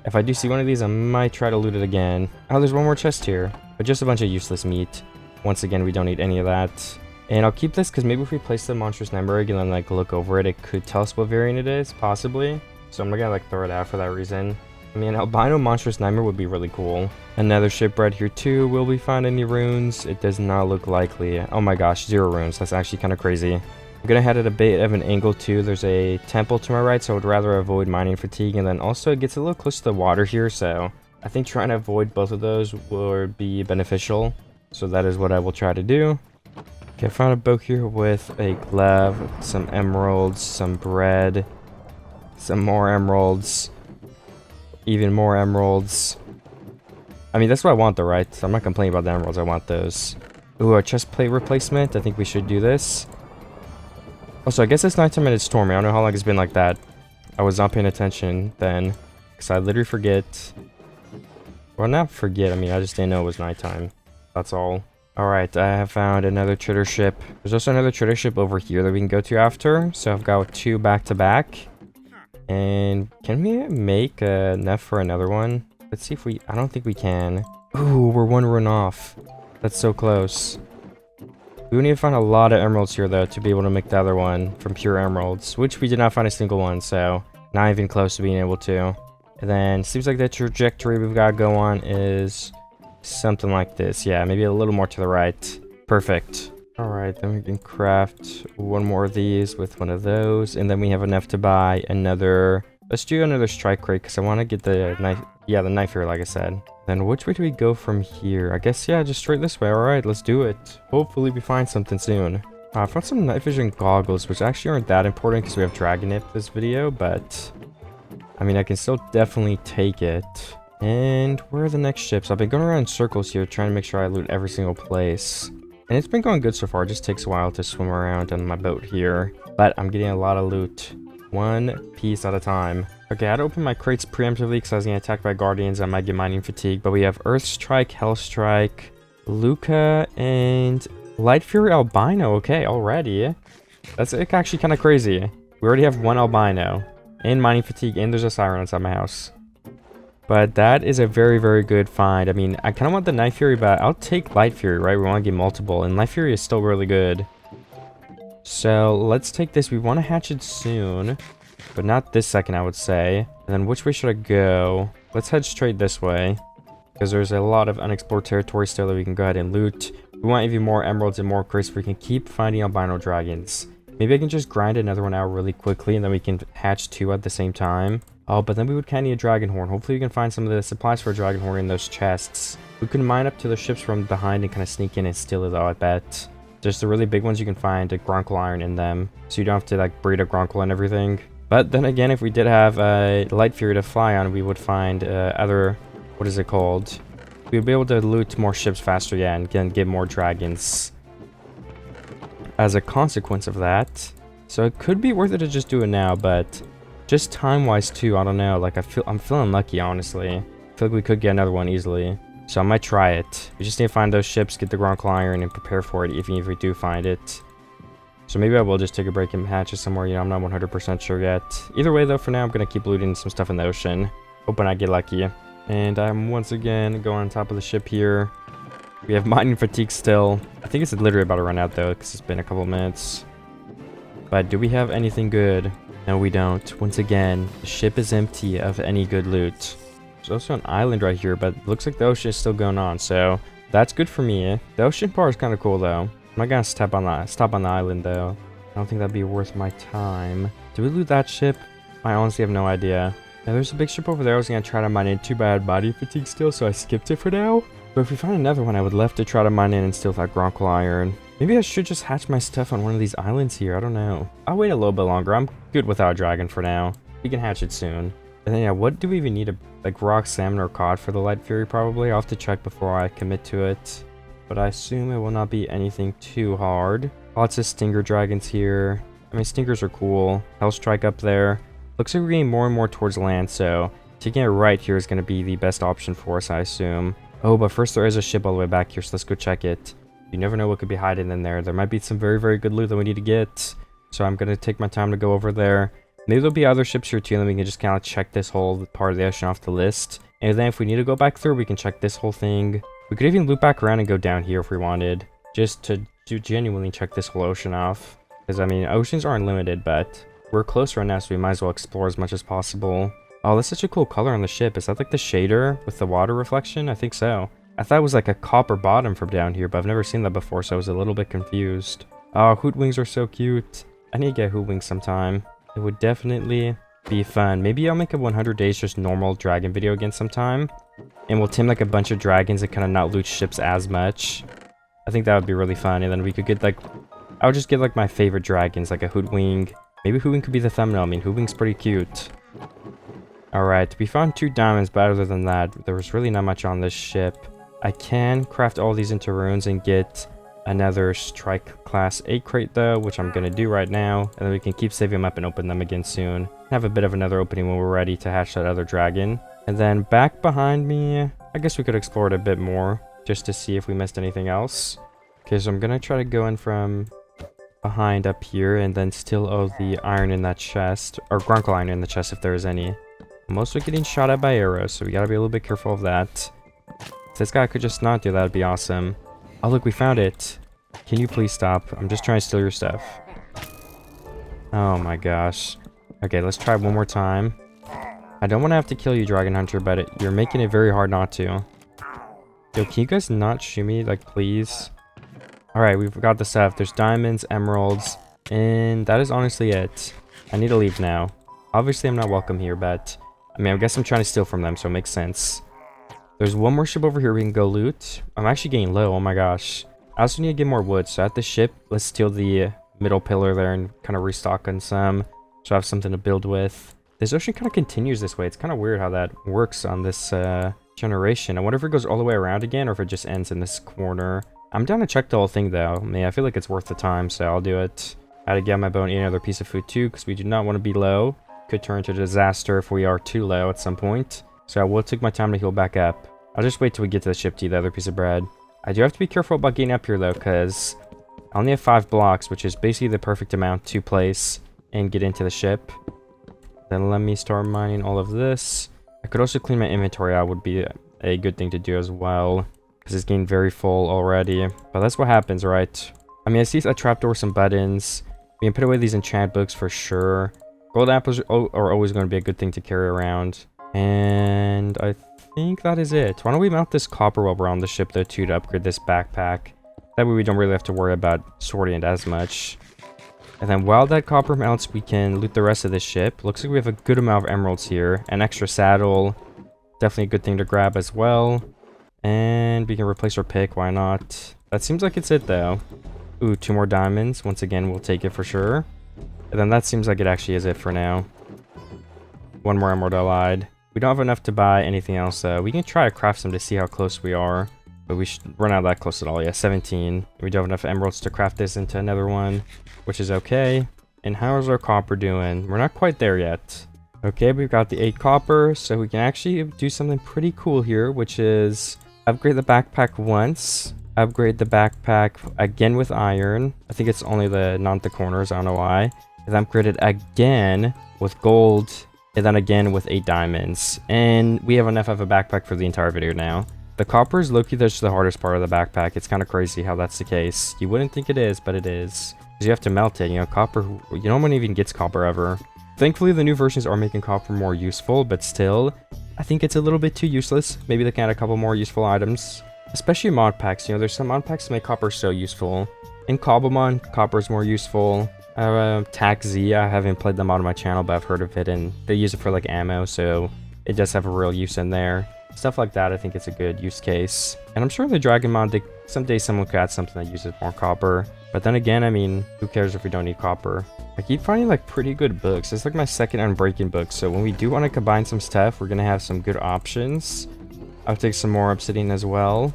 If I do see one of these, I might try to loot it again. Oh, there's one more chest here. But just a bunch of useless meat. Once again, we don't need any of that. And I'll keep this, because maybe if we place the monstrous number egg and then like look over it, it could tell us what variant it is, possibly. So I'm gonna like throw it out for that reason. I mean, albino monstrous nightmare would be really cool. Another ship right here too. Will we find any runes? It does not look likely. Oh my gosh, 0 runes. That's actually kind of crazy. I'm gonna head at a bit of an angle too. There's a temple to my right, so I would rather avoid mining fatigue. And then also it gets a little close to the water here, so I think trying to avoid both of those would be beneficial. So that is what I will try to do. Okay, I found a boat here with a glove, some emeralds, some bread, some more emeralds, even more emeralds. I mean, that's what I want though, right? I'm not complaining about the emeralds, I want those. Ooh, a chest plate replacement. I think we should do this. Also, I guess it's nighttime and it's stormy. I don't know how long it's been like that. I was not paying attention then, because I literally forget. Well, not forget, I mean, I just didn't know it was nighttime. That's all. Alright, I have found another trader ship. There's also another trader ship over here that we can go to after. So I've got 2 back to back. And can we make enough for another one? Let's see if we... I don't think we can. Ooh, we're 1 run off. That's so close. We would need to find a lot of emeralds here, though, to be able to make the other one from pure emeralds, which we did not find a single one, so not even close to being able to. And then, seems like the trajectory we've got to go on is something like this. Yeah, maybe a little more to the right. Perfect. Alright, then we can craft 1 more of these with 1 of those, and then we have enough to buy another... Let's do another strike crate, because I want to get the knife... Yeah, the knife here, like I said. Then which way do we go from here? I guess, yeah, just straight this way. Alright, let's do it. Hopefully we find something soon. I found some night vision goggles, which actually aren't that important because we have dragon nip this video, but... I mean, I can still definitely take it. And where are the next ships? I've been going around in circles here, trying to make sure I loot every single place. And it's been going good so far. It just takes a while to swim around on my boat here. But I'm getting a lot of loot. 1 piece at a time. Okay, I had to open my crates preemptively because I was getting attacked by guardians. I might get mining fatigue. But we have Earth Strike, Hell Strike, Luca, and Light Fury Albino. Okay, already. That's actually kind of crazy. We already have 1 albino. And mining fatigue. And there's a siren inside my house. But that is a very, very good find. I mean, I kind of want the Night Fury, but I'll take Light Fury, right? We want to get multiple. And Light Fury is still really good. So, let's take this. We want to hatch it soon. But not this second, I would say. And then which way should I go? Let's head straight this way. Because there's a lot of unexplored territory still that we can go ahead and loot. We want even more emeralds and more crates so we can keep finding albino dragons. Maybe I can just grind another one out really quickly and then we can hatch 2 at the same time. Oh, but then we would kind of need a dragon horn. Hopefully we can find some of the supplies for a dragon horn in those chests. We can mine up to the ships from behind and kind of sneak in and steal it though, I bet. Just the really big ones you can find a gronkle iron in them. So you don't have to like breed a gronkle and everything. But then again, if we did have a light fury to fly on, we would find other, what is it called? We would be able to loot more ships faster, yeah, and get more dragons as a consequence of that. So it could be worth it to just do it now, but just time-wise too, I don't know. Like I'm feeling lucky, honestly. I feel like we could get another one easily. So I might try it. We just need to find those ships, get the Gronkle Iron, and prepare for it even if we do find it. So maybe I will just take a break and hatch it somewhere, you know, I'm not 100% sure yet. Either way though, for now I'm gonna keep looting some stuff in the ocean. Hoping I get lucky. And I'm once again going on top of the ship here. We have mining fatigue still. I think it's literally about to run out though, because it's been a couple minutes. But do we have anything good? No, we don't. Once again, the ship is empty of any good loot. There's also an island right here, but it looks like the ocean is still going on, so that's good for me. The ocean part is kind of cool though. I'm not gonna stop on the island though. I don't think that'd be worth my time. Do we loot that ship? I honestly have no idea. Now there's a big ship over there I was gonna try to mine in. Too bad body fatigue still, so I skipped it for now. But if we find another one, I would love to try to mine in and steal that Gronkle Iron. Maybe I should just hatch my stuff on one of these islands here. I don't know. I'll wait a little bit longer. I'm good without a dragon for now. We can hatch it soon. And then yeah, what do we even need? Like rock, salmon, or cod for the light fury probably? I'll have to check before I commit to it. But I assume it will not be anything too hard. Lots of stinger dragons here. I mean, stingers are cool. Hellstrike up there. Looks like we're getting more and more towards land, so taking it right here is going to be the best option for us, I assume. Oh, but first there is a ship all the way back here, so let's go check it. You never know what could be hiding in there. There might be some very, very good loot that we need to get. So I'm going to take my time to go over there. Maybe there'll be other ships here too, and then we can just kind of check this whole part of the ocean off the list. And then if we need to go back through, we can check this whole thing. We could even loop back around and go down here if we wanted, just to genuinely check this whole ocean off. Because, I mean, oceans aren't limited, but we're close right now, so we might as well explore as much as possible. Oh, that's such a cool color on the ship. Is that like the shader with the water reflection? I think so. I thought it was like a copper bottom from down here, but I've never seen that before, so I was a little bit confused. Oh, hoot wings are so cute. I need to get hoot wings sometime. It would definitely be fun. Maybe I'll make a 100 days just normal dragon video again sometime. And we'll tame like a bunch of dragons and kind of not loot ships as much. I think that would be really fun. And then we could get like, I would just get like my favorite dragons, like a Hootwing. Maybe Hootwing could be the thumbnail. I mean, Hootwing's pretty cute. Alright, we found 2 diamonds, but other than that, there was really not much on this ship. I can craft all these into runes and get another strike class 8 crate though, which I'm going to do right now. And then we can keep saving them up and open them again soon. Have a bit of another opening when we're ready to hatch that other dragon. And then back behind me, I guess we could explore it a bit more, just to see if we missed anything else. Okay, so I'm gonna try to go in from behind up here, and then steal all the iron in that chest, or Gronkle Iron in the chest if there is any. I'm also getting shot at by arrows, so we gotta be a little bit careful of that. If this guy could just not do that, that'd be awesome. Oh look, we found it. Can you please stop? I'm just trying to steal your stuff. Oh my gosh. Okay, let's try one more time. I don't want to have to kill you, Dragon Hunter, but you're making it very hard not to. Yo, can you guys not shoot me, like, please? Alright, we've got the stuff. There's diamonds, emeralds, and that is honestly it. I need to leave now. Obviously, I'm not welcome here, but I mean, I guess I'm trying to steal from them, so it makes sense. There's one more ship over here we can go loot. I'm actually getting low, oh my gosh. I also need to get more wood, so at the ship, let's steal the middle pillar there and kind of restock on some, so I have something to build with. This ocean kind of continues this way. It's kind of weird how that works on this generation. I wonder if it goes all the way around again, or if it just ends in this corner. I'm down to check the whole thing, though. I mean, I feel like it's worth the time, so I'll do it. I had to get my bow and eat another piece of food, too, because we do not want to be low. Could turn into a disaster if we are too low at some point. So I will take my time to heal back up. I'll just wait till we get to the ship to eat the other piece of bread. I do have to be careful about getting up here, though, because I only have 5 blocks, which is basically the perfect amount to place and get into the ship. Then let me start mining all of this. I could also clean my inventory out, would be a good thing to do as well, because it's getting very full already. But that's what happens, right? I mean, I see a trapdoor, some buttons. We can put away these enchant books for sure. Gold apples are always going to be a good thing to carry around. And I think that is it. Why don't we mount this copper while we're on the ship, though, too, to upgrade this backpack. That way we don't really have to worry about sorting it as much. And then while that copper mounts, we can loot the rest of this ship. Looks like we have a good amount of emeralds here. An extra saddle. Definitely a good thing to grab as well. And we can replace our pick. Why not? That seems like it's it, though. Ooh, 2 more diamonds. Once again, we'll take it for sure. And then that seems like it actually is it for now. One more emerald allied. We don't have enough to buy anything else, though. We can try to craft some to see how close we are. But we're not that close at all. Yeah, 17. We don't have enough emeralds to craft this into another one, which is okay. And how is our copper doing? We're not quite there yet. Okay, we've got the 8 copper, so we can actually do something pretty cool here, which is upgrade the backpack once. Upgrade the backpack again with iron. I think it's only not the corners, I don't know why. And upgrade it again with gold. And then again with 8 diamonds. And we have enough of a backpack for the entire video now. The copper is low-key that's the hardest part of the backpack. It's kind of crazy how that's the case. You wouldn't think it is, but it is. Because you have to melt it. You know, copper, no one even gets copper ever. Thankfully, the new versions are making copper more useful, but still, I think it's a little bit too useless. Maybe they can add a couple more useful items. Especially mod packs. You know, there's some mod packs that make copper so useful. In Cobblemon, copper is more useful. Tac Z, I haven't played them on my channel, but I've heard of it, and they use it for like ammo, so it does have a real use in there. Stuff like that, I think it's a good use case. And I'm sure in the Dragon mod, someday someone could add something that uses more copper. But then again, I mean, who cares if we don't need copper? I keep finding like pretty good books. It's like my second Unbreaking book, so when we do want to combine some stuff, we're gonna have some good options. I'll take some more obsidian as well.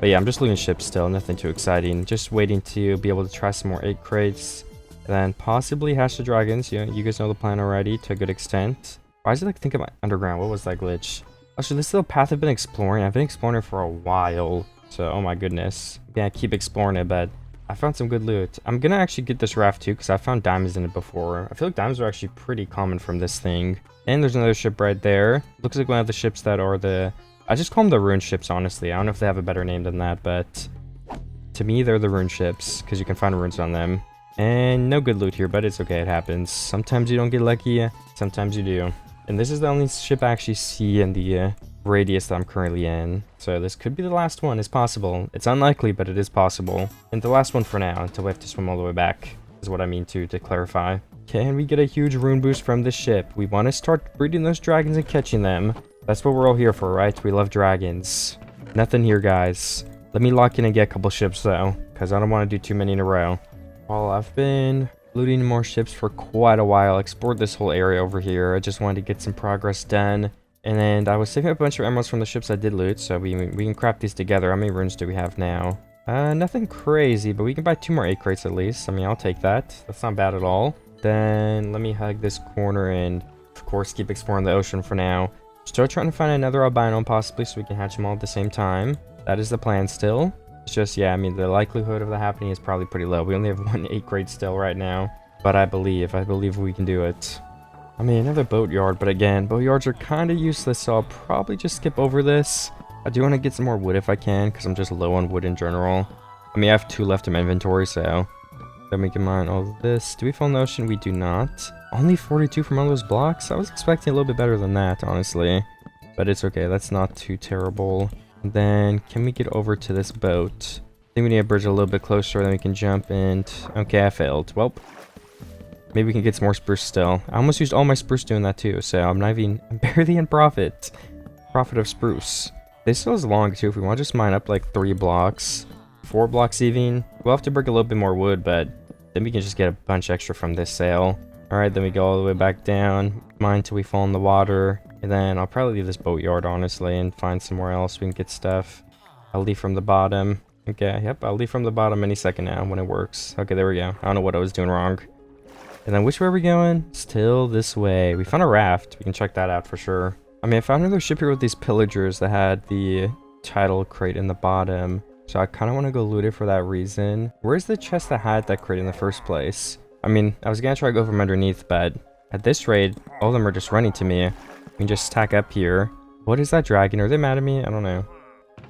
But yeah, I'm just looting ships still, nothing too exciting. Just waiting to be able to try some more 8 crates. And then possibly hatch the dragons. You know, you guys know the plan already to a good extent. Why is it like think about underground? What was that glitch? Actually, this is the path I've been exploring. I've been exploring it for a while. So, oh my goodness. Yeah, I keep exploring it, but I found some good loot. I'm gonna actually get this raft too, because I found diamonds in it before. I feel like diamonds are actually pretty common from this thing. And there's another ship right there. Looks like one of the ships that are I just call them the rune ships, honestly. I don't know if they have a better name than that, but to me, they're the rune ships, because you can find runes on them. And no good loot here, but it's okay, it happens. Sometimes you don't get lucky, sometimes you do. And this is the only ship I actually see in the radius that I'm currently in. So this could be the last one, it's possible. It's unlikely, but it is possible. And the last one for now, until we have to swim all the way back, is what I mean to clarify. Can we get a huge rune boost from this ship? We want to start breeding those dragons and catching them. That's what we're all here for, right? We love dragons. Nothing here, guys. Let me lock in and get a couple ships, though, because I don't want to do too many in a row. Well, I've been looting more ships for quite a while. I explored this whole area over here. I just wanted to get some progress done. And I was saving up a bunch of emeralds from the ships I did loot, so we can craft these together. How many runes do we have now? Nothing crazy, but we can buy 2 more 8 crates at least. I mean, I'll take that. That's not bad at all. Then let me hug this corner and, of course, keep exploring the ocean for now. Still trying to find another albino possibly so we can hatch them all at the same time. That is the plan still. It's just, yeah, I mean, the likelihood of that happening is probably pretty low. We only have 1 8 crate still right now. But I believe we can do it. I mean, another boatyard, but again, boatyards are kind of useless, so I'll probably just skip over this. I do want to get some more wood if I can, because I'm just low on wood in general. I mean, I have 2 left in my inventory, so then we can mine all of this. Do we fall in the ocean? We do not. Only 42 from all those blocks? I was expecting a little bit better than that, honestly. But it's okay, that's not too terrible. Then, can we get over to this boat? I think we need a bridge a little bit closer, then we can jump and... Okay, I failed. Well, maybe we can get some more spruce still. I almost used all my spruce doing that too, so I'm barely in profit. Profit of spruce. This still is long too. If we want to just mine up like 3 blocks, 4 blocks even. We'll have to break a little bit more wood, but then we can just get a bunch extra from this sail. Alright, then we go all the way back down, mine till we fall in the water. And then I'll probably leave this boatyard, honestly, and find somewhere else we can get stuff. I'll leave from the bottom. Okay, yep, I'll leave from the bottom any second now when it works. Okay, there we go. I don't know what I was doing wrong. And then which way are we going? Still this way. We found a raft. We can check that out for sure. I mean, I found another ship here with these pillagers that had the title crate in the bottom. So I kind of want to go loot it for that reason. Where's the chest that had that crate in the first place? I mean, I was going to try to go from underneath, but at this rate, all of them are just running to me. We can just stack up here. What is that dragon? Are they mad at me? I don't know.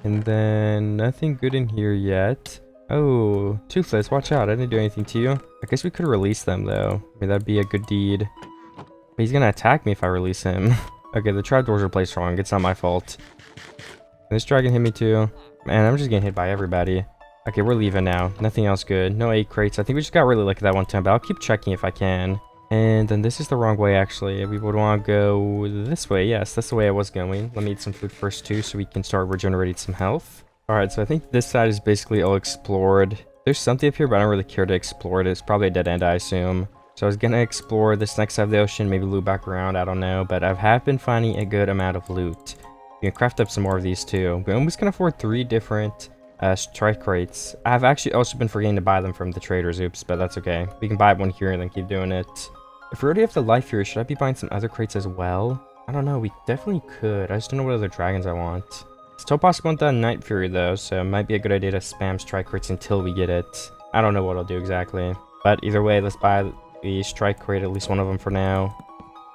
And then nothing good in here yet. Oh, toothless, watch out. I didn't do anything to you. I guess we could release them though. I mean, that'd be a good deed. But he's gonna attack me if I release him. Okay, the trapdoors are placed wrong. It's not my fault. This dragon hit me too. Man, I'm just getting hit by everybody. Okay, we're leaving now. Nothing else good. No 8 crates. I think we just got really lucky that one time, but I'll keep checking if I can. And then this is the wrong way, actually. We would want to go this way. Yes, that's the way I was going. Let me eat some food first, too, so we can start regenerating some health. Alright, so I think this side is basically all explored. There's something up here, but I don't really care to explore it. It's probably a dead end, I assume. So I was gonna explore this next side of the ocean, maybe loot back around, I don't know. But I have been finding a good amount of loot. You can craft up some more of these too. We almost can afford 3 different strike crates. I've actually also been forgetting to buy them from the traders, oops, but that's okay. We can buy one here and then keep doing it. If we already have the life fury, should I be buying some other crates as well? I don't know, we definitely could. I just don't know what other dragons I want. Still possible with that night fury though, so it might be a good idea to spam strike crates until we get it. I don't know what I'll do exactly. But either way, let's buy the strike crate, at least one of them for now.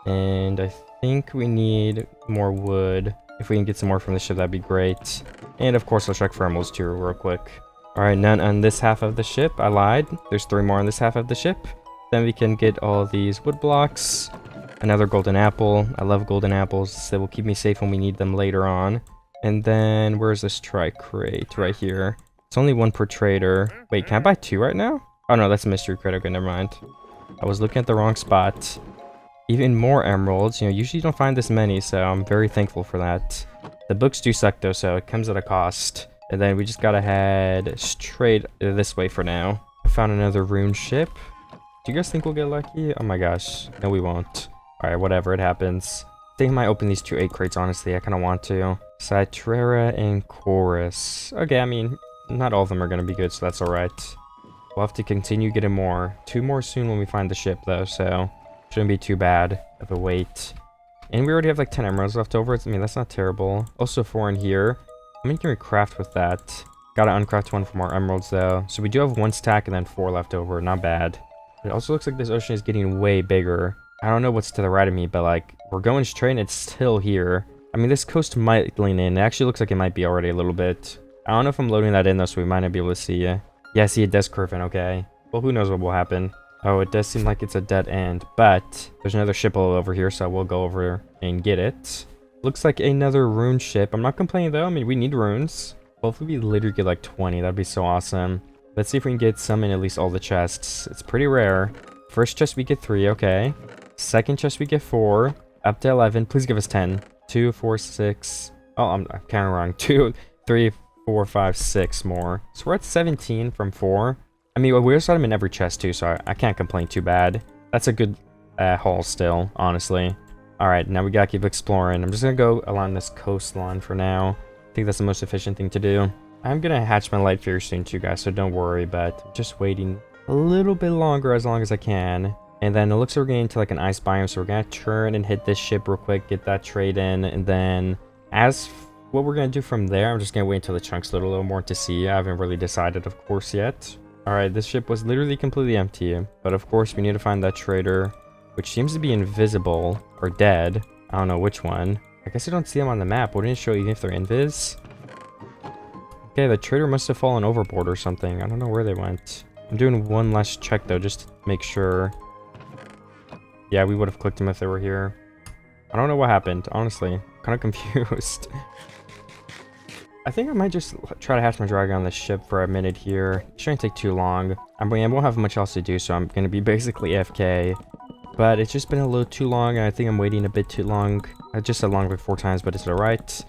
And I think we need more wood. If we can get some more from the ship, that'd be great. And of course, I'll check for emeralds too real quick. Alright, none on this half of the ship. I lied. There's 3 more on this half of the ship. Then we can get all these wood blocks. Another golden apple. I love golden apples. They will keep me safe when we need them later on. And then, where's this strike crate? Right here. It's only 1 per trader. Wait, can I buy 2 right now? Oh no, that's a mystery crate. Okay, never mind. I was looking at the wrong spot. Even more emeralds. You know, usually you don't find this many, so I'm very thankful for that. The books do suck though, so it comes at a cost. And then we just gotta head straight this way for now. I found another rune ship. Do you guys think we'll get lucky? Oh my gosh. No, we won't. Alright, whatever, it happens. I think I might open these 2 8 crates, honestly. I kind of want to. Citrera and Chorus. Okay, I mean, not all of them are going to be good, so that's alright. We'll have to continue getting more. 2 more soon when we find the ship, though, so shouldn't be too bad of a wait. And we already have like 10 emeralds left over. I mean, that's not terrible. Also 4 in here. How many can we craft with that? Gotta uncraft 1 for more emeralds, though. So we do have 1 stack and then 4 left over. Not bad. It also looks like this ocean is getting way bigger. I don't know what's to the right of me, but like, we're going straight and it's still here. I mean, this coast might lean in. It actually looks like it might be already a little bit. I don't know if I'm loading that in though, so we might not be able to see it. Yeah, see, it does curve in, okay. Well, who knows what will happen. Oh, it does seem like it's a dead end, but there's another ship all over here, so we'll go over and get it. Looks like another rune ship. I'm not complaining though. I mean, we need runes. Hopefully we literally get like 20. That'd be so awesome. Let's see if we can get some in at least all the chests. It's pretty rare. First chest we get 3, okay. Second chest we get 4. Up to 11. Please give us 10. 2, 4, 6. Oh, I'm counting wrong. 2, 3, 4, 5, 6 more. So we're at 17 from 4. I mean, we also had them in every chest too, so I can't complain too bad. That's a good haul still, honestly. Alright, now we gotta keep exploring. I'm just gonna go along this coastline for now. I think that's the most efficient thing to do. I'm gonna hatch my light fury soon too, guys, so don't worry, but I'm just waiting a little bit longer as long as I can. And then it looks like we're getting into like an ice biome, so we're gonna turn and hit this ship real quick, get that trade in, and then as what we're gonna do from there, I'm just gonna wait until the chunks load a little more to see. I haven't really decided, of course, yet. Alright, this ship was literally completely empty, but of course we need to find that trader, which seems to be invisible or dead. I don't know which one. I guess I don't see them on the map. Wouldn't it show even if they're invis? Okay, the trader must have fallen overboard or something. I don't know where they went. I'm doing one last check though, just to make sure. Yeah, we would have clicked them if they were here. I don't know what happened, honestly. Kind of confused. I think I might just try to hatch my dragon on the ship for a minute here. It shouldn't take too long. I mean, I won't have much else to do, so I'm going to be basically AFK. But it's just been a little too long, and I think I'm waiting a bit too long. I just said long like 4 times, but it's alright.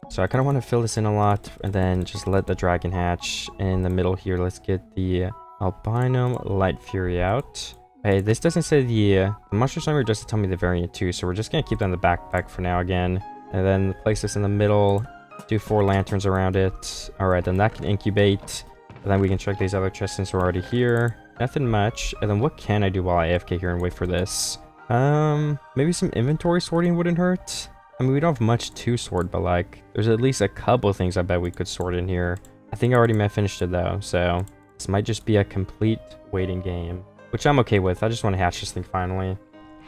So I kind of want to fill this in a lot, and then just let the dragon hatch. In the middle here, let's get the Albino Light Fury out. Hey, this doesn't say the monster summary, just to tell me the variant too, so we're just going to keep that in the backpack for now again. And then place this in the middle. Do 4 lanterns around it. Alright, then that can incubate. And then we can check these other chests since we're already here. Nothing much. And then what can I do while I AFK here and wait for this? Maybe some inventory sorting wouldn't hurt. I mean, we don't have much to sort, but like, there's at least a couple of things I bet we could sort in here. I think I already may have finished it though, so this might just be a complete waiting game, which I'm okay with. I just want to hatch this thing finally.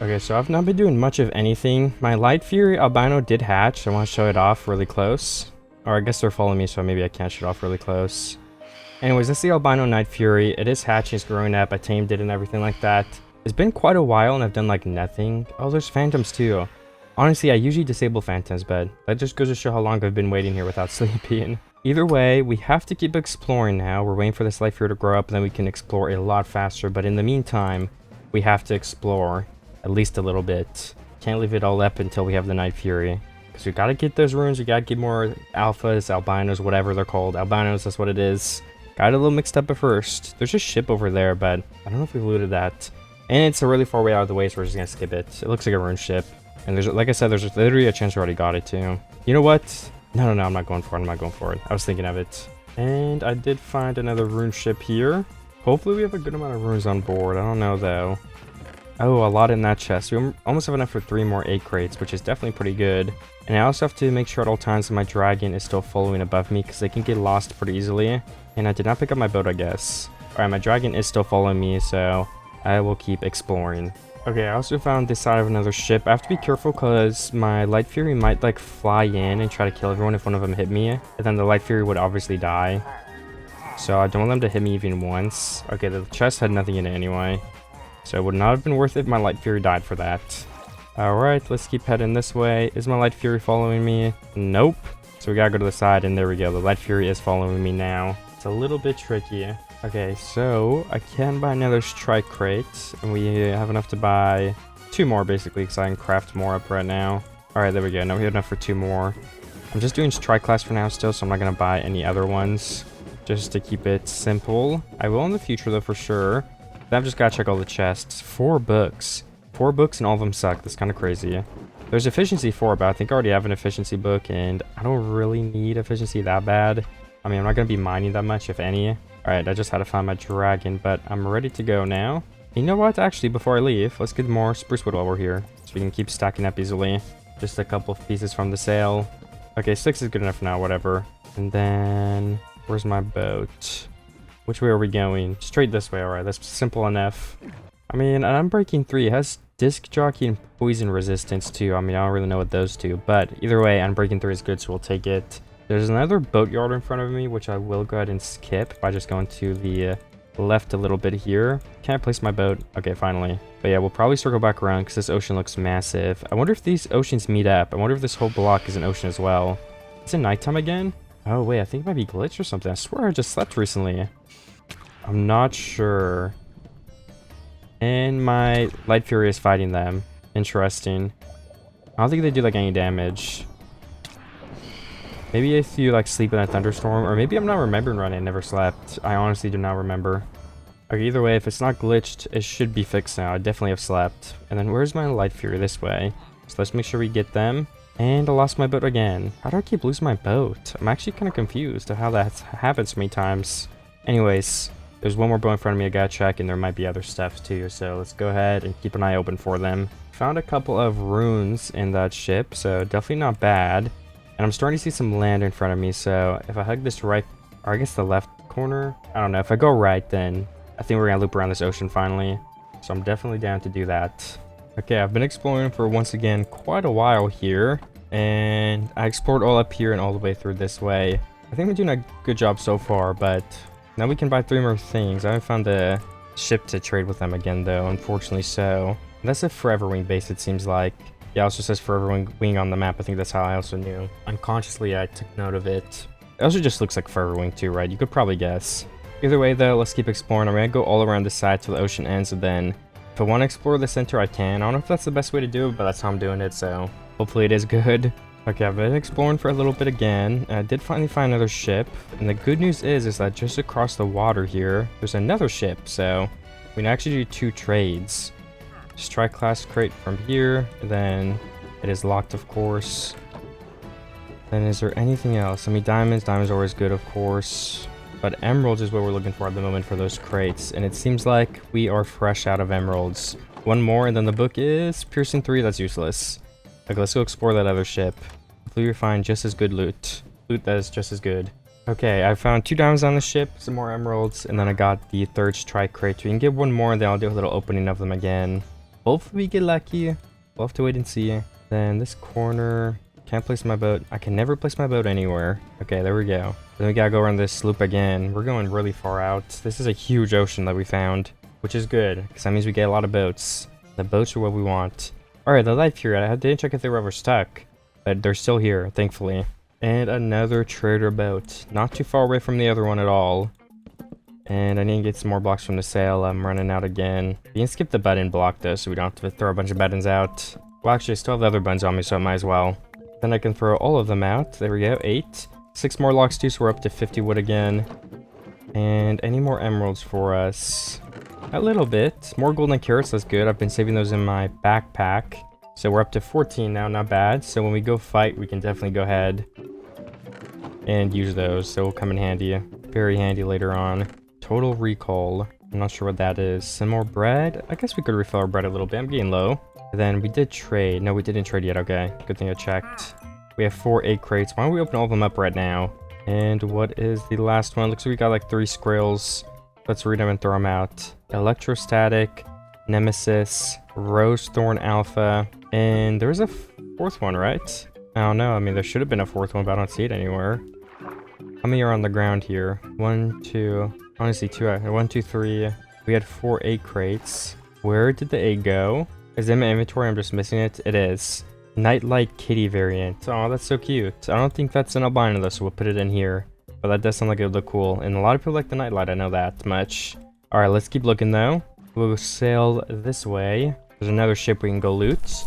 Okay, so I've not been doing much of anything. My Light Fury Albino did hatch. I want to show it off really close. Or I guess they're following me, so maybe I can't show it off really close. Anyways, that's the Albino Night Fury. It is hatching, it's growing up. I tamed it and everything like that. It's been quite a while and I've done like nothing. Oh, there's phantoms too. Honestly, I usually disable phantoms, but that just goes to show how long I've been waiting here without sleeping. Either way, we have to keep exploring now. We're waiting for this Light Fury to grow up, and then we can explore a lot faster. But in the meantime, we have to explore at least a little bit. Can't leave it all up until we have the Night Fury. Because we gotta get those runes, we gotta get more alphas, albinos, whatever they're called. Albinos, that's what it is. Got it a little mixed up at first. There's a ship over there, but I don't know if we looted that. And it's a really far way out of the way, so we're just gonna skip it. It looks like a rune ship. And there's, like I said, there's literally a chance we already got it too. You know what? No, I'm not going for it. I'm not going for it. I was thinking of it. And I did find another rune ship here. Hopefully we have a good amount of runes on board. I don't know though. Oh, a lot in that chest. We almost have enough for 3 more 8 crates, which is definitely pretty good. And I also have to make sure at all times that my dragon is still following above me, because they can get lost pretty easily. And I did not pick up my boat, I guess. Alright, my dragon is still following me, so I will keep exploring. Okay, I also found this side of another ship. I have to be careful because my Light Fury might like fly in and try to kill everyone if one of them hit me. And then the Light Fury would obviously die. So I don't want them to hit me even once. Okay, the chest had nothing in it anyway. So it would not have been worth it if my Light Fury died for that. Alright, let's keep heading this way. Is my Light Fury following me? Nope. So we gotta go to the side, and there we go. The Light Fury is following me now. It's a little bit tricky. Okay, so I can buy another strike crate, and we have enough to buy 2 more basically, because I can craft more up right now. Alright, there we go. Now we have enough for 2 more. I'm just doing strike class for now still, so I'm not gonna buy any other ones, just to keep it simple. I will in the future though, for sure. I've just gotta check all the chests. 4 books. 4 books and all of them suck. That's kind of crazy. There's efficiency 4, but I think I already have an efficiency book, and I don't really need efficiency that bad. I mean, I'm not gonna be mining that much, if any. Alright, I just had to find my dragon, but I'm ready to go now. You know what? Actually, before I leave, let's get more spruce wood while we're here, so we can keep stacking up easily. Just a couple of pieces from the sale. Okay, 6 is good enough now, whatever. And then, where's my boat? Which way are we going? Straight this way, alright, that's simple enough. I mean, an Unbreaking 3 has disc jockey and poison resistance too. I mean, I don't really know what those do, but either way, Unbreaking 3 is good, so we'll take it. There's another boatyard in front of me, which I will go ahead and skip by just going to the left a little bit here. Can I place my boat? Okay, finally. But yeah, we'll probably circle back around because this ocean looks massive. I wonder if these oceans meet up. I wonder if this whole block is an ocean as well. Is it nighttime again? Oh wait, I think it might be glitched or something. I swear I just slept recently. I'm not sure. And my Light Fury is fighting them. Interesting. I don't think they do like any damage. Maybe if you like sleep in a thunderstorm, or maybe I'm not remembering right. I never slept. I honestly do not remember. Okay, either way, if it's not glitched, it should be fixed now. I definitely have slept. And then where's my Light Fury? This way. So let's make sure we get them. And I lost my boat again. How do I keep losing my boat? I'm actually kind of confused of how that happens so many times. Anyways, there's one more boat in front of me I gotta check, and there might be other stuff too. So let's go ahead and keep an eye open for them. Found a couple of runes in that ship, so definitely not bad. And I'm starting to see some land in front of me, so if I hug this right, or I guess the left corner, I don't know. If I go right, then I think we're gonna loop around this ocean finally. So I'm definitely down to do that. Okay, I've been exploring for once again quite a while here, and I explored all up here and all the way through this way. I think we're doing a good job so far, but now we can buy 3 more things. I haven't found a ship to trade with them again though, unfortunately so. That's a Forever Wing base, it seems like. Yeah, it also says Forever Wing on the map. I think that's how I also knew. Unconsciously, I took note of it. It also just looks like Forever Wing too, right? You could probably guess. Either way though, let's keep exploring. I'm gonna go all around this side till the ocean ends, and then if I want to explore the center, I can. I don't know if that's the best way to do it, but that's how I'm doing it, so hopefully it is good. Okay, I've been exploring for a little bit again. I did finally find another ship, and the good news is that just across the water here, there's another ship, so we can actually do 2 trades. Strike class crate from here, and then it is locked, of course. Then is there anything else? I mean, diamonds are always good, of course, but emeralds is what we're looking for at the moment for those crates, and it seems like we are fresh out of emeralds. 1 more, and then the book is piercing 3. That's useless. Okay, let's go explore that other ship. Hopefully we find just as good loot that is just as good. Okay, I found 2 diamonds on the ship, some more emeralds, and then I got the 3rd strike crate. We can get 1 more, and then I'll do a little opening of them again. Hopefully we get lucky. We'll have to wait and see. Then this corner, can't place my boat. I can never place my boat anywhere. Okay, there we go. Then we gotta go around this loop again. We're going really far out. This is a huge ocean that we found, which is good, because that means we get a lot of boats. The boats are what we want. Alright, the Light Fury, I didn't check if they were ever stuck, but they're still here, thankfully. And another trader boat. Not too far away from the other one at all. And I need to get some more blocks from the sale. I'm running out again. You can skip the button block though, so we don't have to throw a bunch of buttons out. Well, actually, I still have the other buttons on me, so I might as well. Then I can throw all of them out. There we go, 8. 6 more locks too, so we're up to 50 wood again. And any more emeralds for us? A little bit. More golden carrots, that's good. I've been saving those in my backpack. So we're up to 14 now, not bad. So when we go fight, we can definitely go ahead and use those. So it'll come in handy. Very handy later on. Total recall. I'm not sure what that is. Some more bread? I guess we could refill our bread a little bit. I'm getting low. And then we did trade. No, we didn't trade yet. Okay. Good thing I checked. We have 4 egg crates. Why don't we open all of them up right now? And what is the last one? Looks like we got like 3 squirrels. Let's read them and throw them out. Electrostatic, Nemesis, Rose Thorn Alpha, and there was a 4th one, right? I don't know. I mean, there should have been a 4th one, but I don't see it anywhere. How many are on the ground here? 1, 2, honestly 2, 1, 2, 3. We had 4 egg crates. Where did the egg go? Is it in my inventory? I'm just missing it. It is. Nightlight Kitty variant. Oh, that's so cute. I don't think that's an albino though, so we'll put it in here. But that does sound like it would look cool. And a lot of people like the nightlight, I know that much. Alright, let's keep looking though. We'll sail this way. There's another ship we can go loot.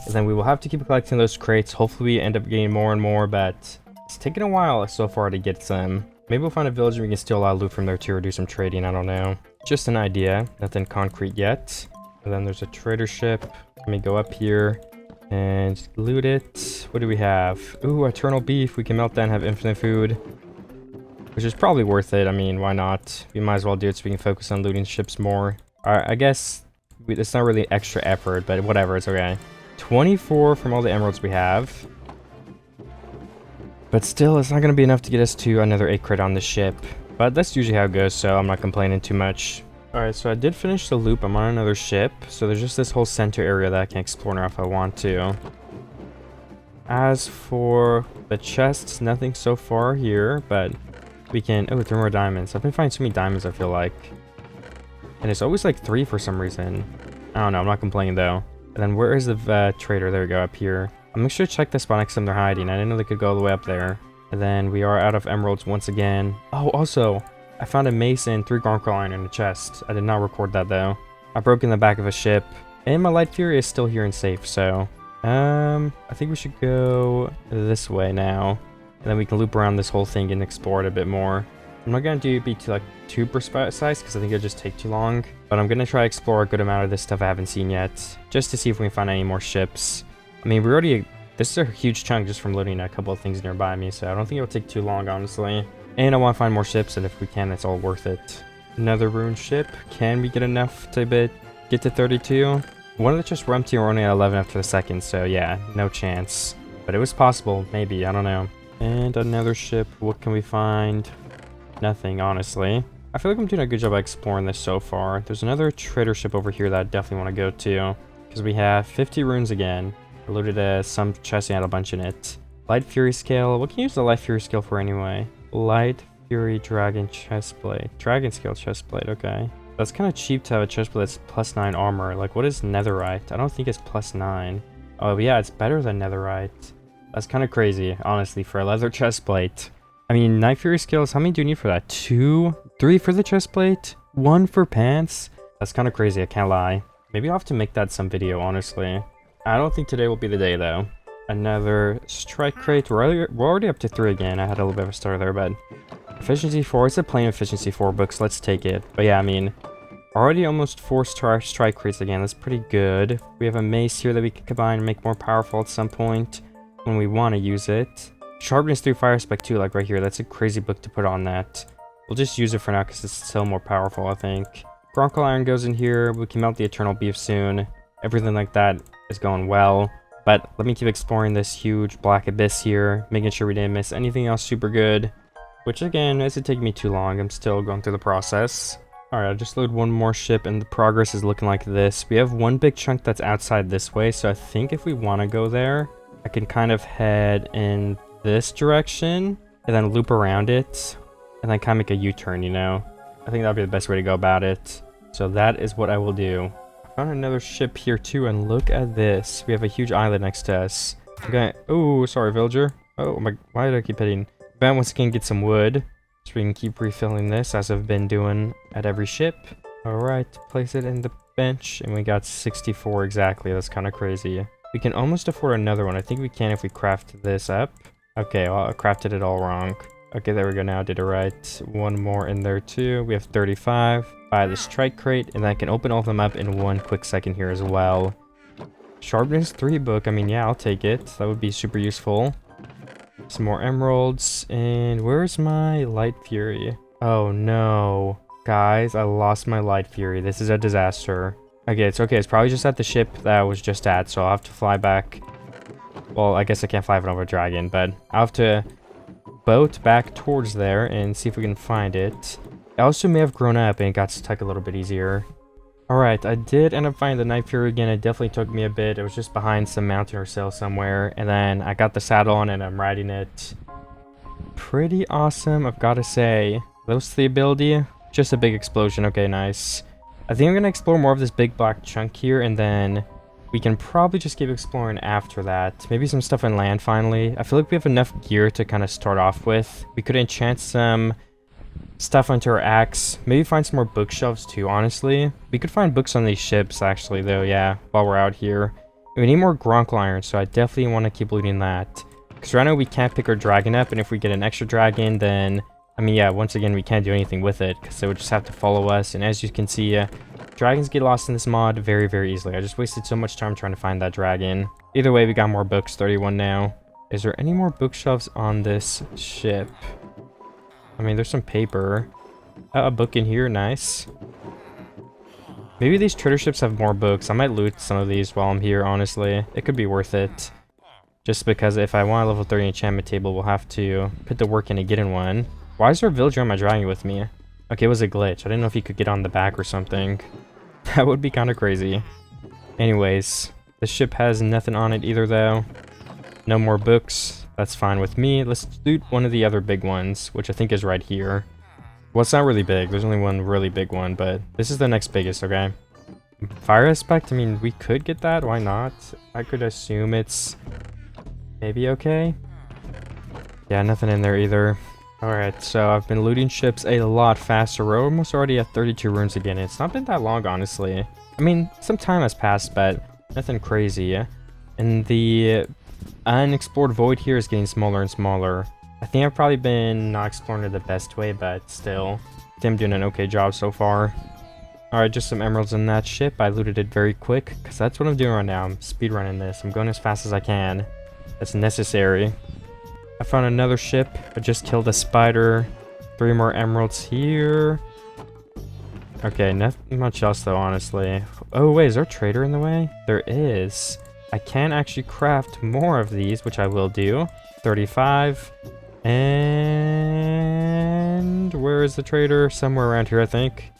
And then we will have to keep collecting those crates. Hopefully we end up getting more and more, but it's taken a while so far to get some. Maybe we'll find a village and we can steal a lot of loot from there too, or do some trading, I don't know. Just an idea, nothing concrete yet. And then there's a trader ship. Let me go up here and loot it. What do we have? Ooh, eternal beef. We can melt that and have infinite food, which is probably worth it. I mean, why not? We might as well do it so we can focus on looting ships more. Alright, I guess it's not really extra effort, but whatever, it's okay. 24 from all the emeralds we have. But still, it's not going to be enough to get us to another 8 crit on the ship. But that's usually how it goes, so I'm not complaining too much. Alright, so I did finish the loop. I'm on another ship. So there's just this whole center area that I can explore now if I want to. As for the chests, nothing so far here, but we can... Oh, 3 more diamonds. I've been finding so many diamonds, I feel like. And it's always like 3 for some reason. I don't know, I'm not complaining though. And then where is the trader? There we go, up here. I'm make sure to check the spot next time they're hiding. I didn't know they could go all the way up there. And then we are out of emeralds once again. Oh, also, I found a mace and 3 gargoyle iron in the chest. I did not record that though. I broke in the back of a ship. And my light fury is still here and safe, so... I think we should go this way now. And then we can loop around this whole thing and explore it a bit more. I'm not going to be too precise because I think it'll just take too long. But I'm going to try to explore a good amount of this stuff I haven't seen yet. Just to see if we can find any more ships. I mean, we already... This is a huge chunk just from looting a couple of things nearby me. So I don't think it'll take too long, honestly. And I want to find more ships. And if we can, it's all worth it. Another rune ship. Can we get enough to get to 32? One of the chests were empty and we're only at 11 after the second. So yeah, no chance. But it was possible. Maybe. I don't know. And another ship. What can we find? Nothing, honestly. I feel like I'm doing a good job at exploring this so far. There's another trader ship over here that I definitely want to go to. Because we have 50 runes again. I looted some chests and had a bunch in it. Light Fury Scale. What can you use the Light Fury Scale for anyway? Light Fury Dragon Chestplate. Dragon Scale Chestplate, okay. That's kind of cheap to have a chestplate that's +9 armor. Like, what is netherite? I don't think it's +9. Oh, yeah, it's better than netherite. That's kind of crazy, honestly, for a leather chestplate. I mean, Night Fury Scales, how many do you need for that? 2? 3 for the chestplate? 1 for pants? That's kind of crazy, I can't lie. Maybe I'll have to make that some video, honestly. I don't think today will be the day, though. Another strike crate. We're already up to 3 again. I had a little bit of a stutter there, but... Efficiency 4. It's a plain efficiency 4 books. Let's take it. But yeah, I mean... Already almost 4 strike crates again. That's pretty good. We have a mace here that we can combine and make more powerful at some point when we want to use it. Sharpness 3 fire spec 2, like right here. That's a crazy book to put on that. We'll just use it for now because it's still more powerful, I think. Bronco iron goes in here. We can melt the eternal beef soon. Everything like that is going well. But let me keep exploring this huge black abyss here, making sure we didn't miss anything else super good. Which again, isn't taking me too long. I'm still going through the process. Alright, I just loaded one more ship and the progress is looking like this. We have one big chunk that's outside this way, so I think if we want to go there, I can kind of head in this direction and then loop around it and then kind of make a U-turn, you know? I think that'd be the best way to go about it. So that is what I will do. I found another ship here too, and look at this. We have a huge island next to us. Okay. Oh, sorry, villager. Oh my, why did I keep hitting? Ben once again get some wood so we can keep refilling this as I've been doing at every ship. Alright, place it in the bench and we got 64 exactly. That's kind of crazy. We can almost afford another one. I think we can if we craft this up. Okay, well, I crafted it all wrong. Okay, there we go. Now I did it right. One more in there too. We have 35. buy the strike crate, and I can open all of them up in one quick second here as well. Sharpness 3 book, I mean, yeah, I'll take it. That would be super useful. Some more emeralds, and where's my light fury? Oh no. Guys, I lost my light fury. This is a disaster. Okay, it's okay. It's probably just at the ship that I was just at, so I'll have to fly back. Well, I guess I can't fly over a dragon, but I'll have to boat back towards there and see if we can find it. I also may have grown up and it got stuck a little bit easier. Alright, I did end up finding the Night Fury again. It definitely took me a bit. It was just behind some mountain or sail somewhere. And then I got the saddle on and I'm riding it. Pretty awesome, I've got to say. Those the ability. Just a big explosion. Okay, nice. I think I'm going to explore more of this big black chunk here. And then we can probably just keep exploring after that. Maybe some stuff in land finally. I feel like we have enough gear to kind of start off with. We could enchant some stuff onto our axe. Maybe find some more bookshelves too, honestly. We could find books on these ships actually though, yeah, while we're out here. We need more Gronkle iron, so I definitely want to keep looting that. Because right now we can't pick our dragon up, and if we get an extra dragon, then, I mean, yeah, once again, we can't do anything with it, because it would just have to follow us. And as you can see, dragons get lost in this mod very, very easily. I just wasted so much time trying to find that dragon. Either way, we got more books, 31 now. Is there any more bookshelves on this ship? I mean, there's some paper. A book in here, nice. Maybe these trader ships have more books. I might loot some of these while I'm here, honestly. It could be worth it. Just because if I want a level 30 enchantment table, we'll have to put the work in to get in one. Why is there a villager on my dragon with me? Okay, it was a glitch. I didn't know if he could get on the back or something. That would be kind of crazy. Anyways, the ship has nothing on it either, though. No more books. That's fine with me. Let's loot one of the other big ones, which I think is right here. Well, it's not really big. There's only one really big one, but this is the next biggest, okay? Fire aspect, I mean, we could get that. Why not? I could assume it's maybe okay. Yeah, nothing in there either. Alright, so I've been looting ships a lot faster. We're almost already at 32 runes again. It's not been that long, honestly. I mean, some time has passed, but nothing crazy. And the unexplored void here is getting smaller and smaller. I think I've probably been not exploring it the best way, but still, I think I'm doing an okay job so far. Alright, just some emeralds in that ship. I looted it very quick, because that's what I'm doing right now. I'm speedrunning this. I'm going as fast as I can. That's necessary. I found another ship. I just killed a spider. 3 more emeralds here. Okay, nothing much else though, honestly. Oh wait, is there a trader in the way? There is. I can actually craft more of these, which I will do. 35. And where is the trader? Somewhere around here, I think.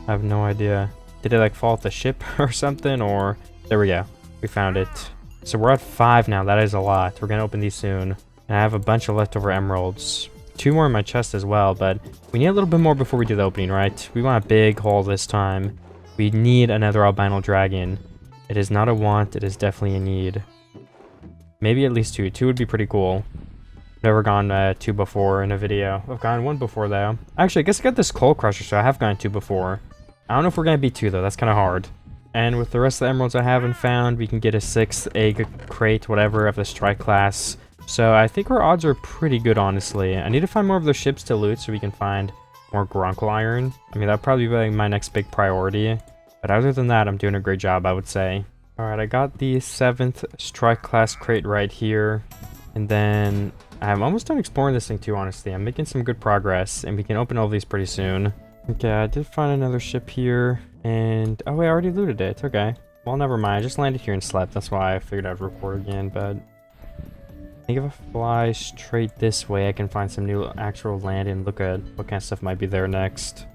I have no idea. Did it like fall off the ship or something? Or there we go. We found it. So we're at 5 now. That is a lot. We're gonna open these soon. And I have a bunch of leftover emeralds. 2 more in my chest as well, but we need a little bit more before we do the opening, right? We want a big haul this time. We need another albino dragon. It is not a want, it is definitely a need. Maybe at least 2. 2 would be pretty cool. Never gone 2 before in a video. I've gone 1 before though. Actually, I guess I got this coal crusher, so I have gone 2 before. I don't know if we're gonna be 2 though, that's kind of hard. And with the rest of the emeralds I haven't found, we can get a 6th egg crate, whatever, of the strike class. So I think our odds are pretty good, honestly. I need to find more of those ships to loot so we can find more Gronkle iron. I mean, that'd probably be like my next big priority. But other than that, I'm doing a great job, I would say. Alright, I got the 7th strike class crate right here. And then I'm almost done exploring this thing too, honestly. I'm making some good progress, and we can open all these pretty soon. Okay, I did find another ship here. And, oh wait, I already looted it. Okay. Well, never mind. I just landed here and slept. That's why I figured I'd record again, but I think if I fly straight this way, I can find some new actual land and look at what kind of stuff might be there next.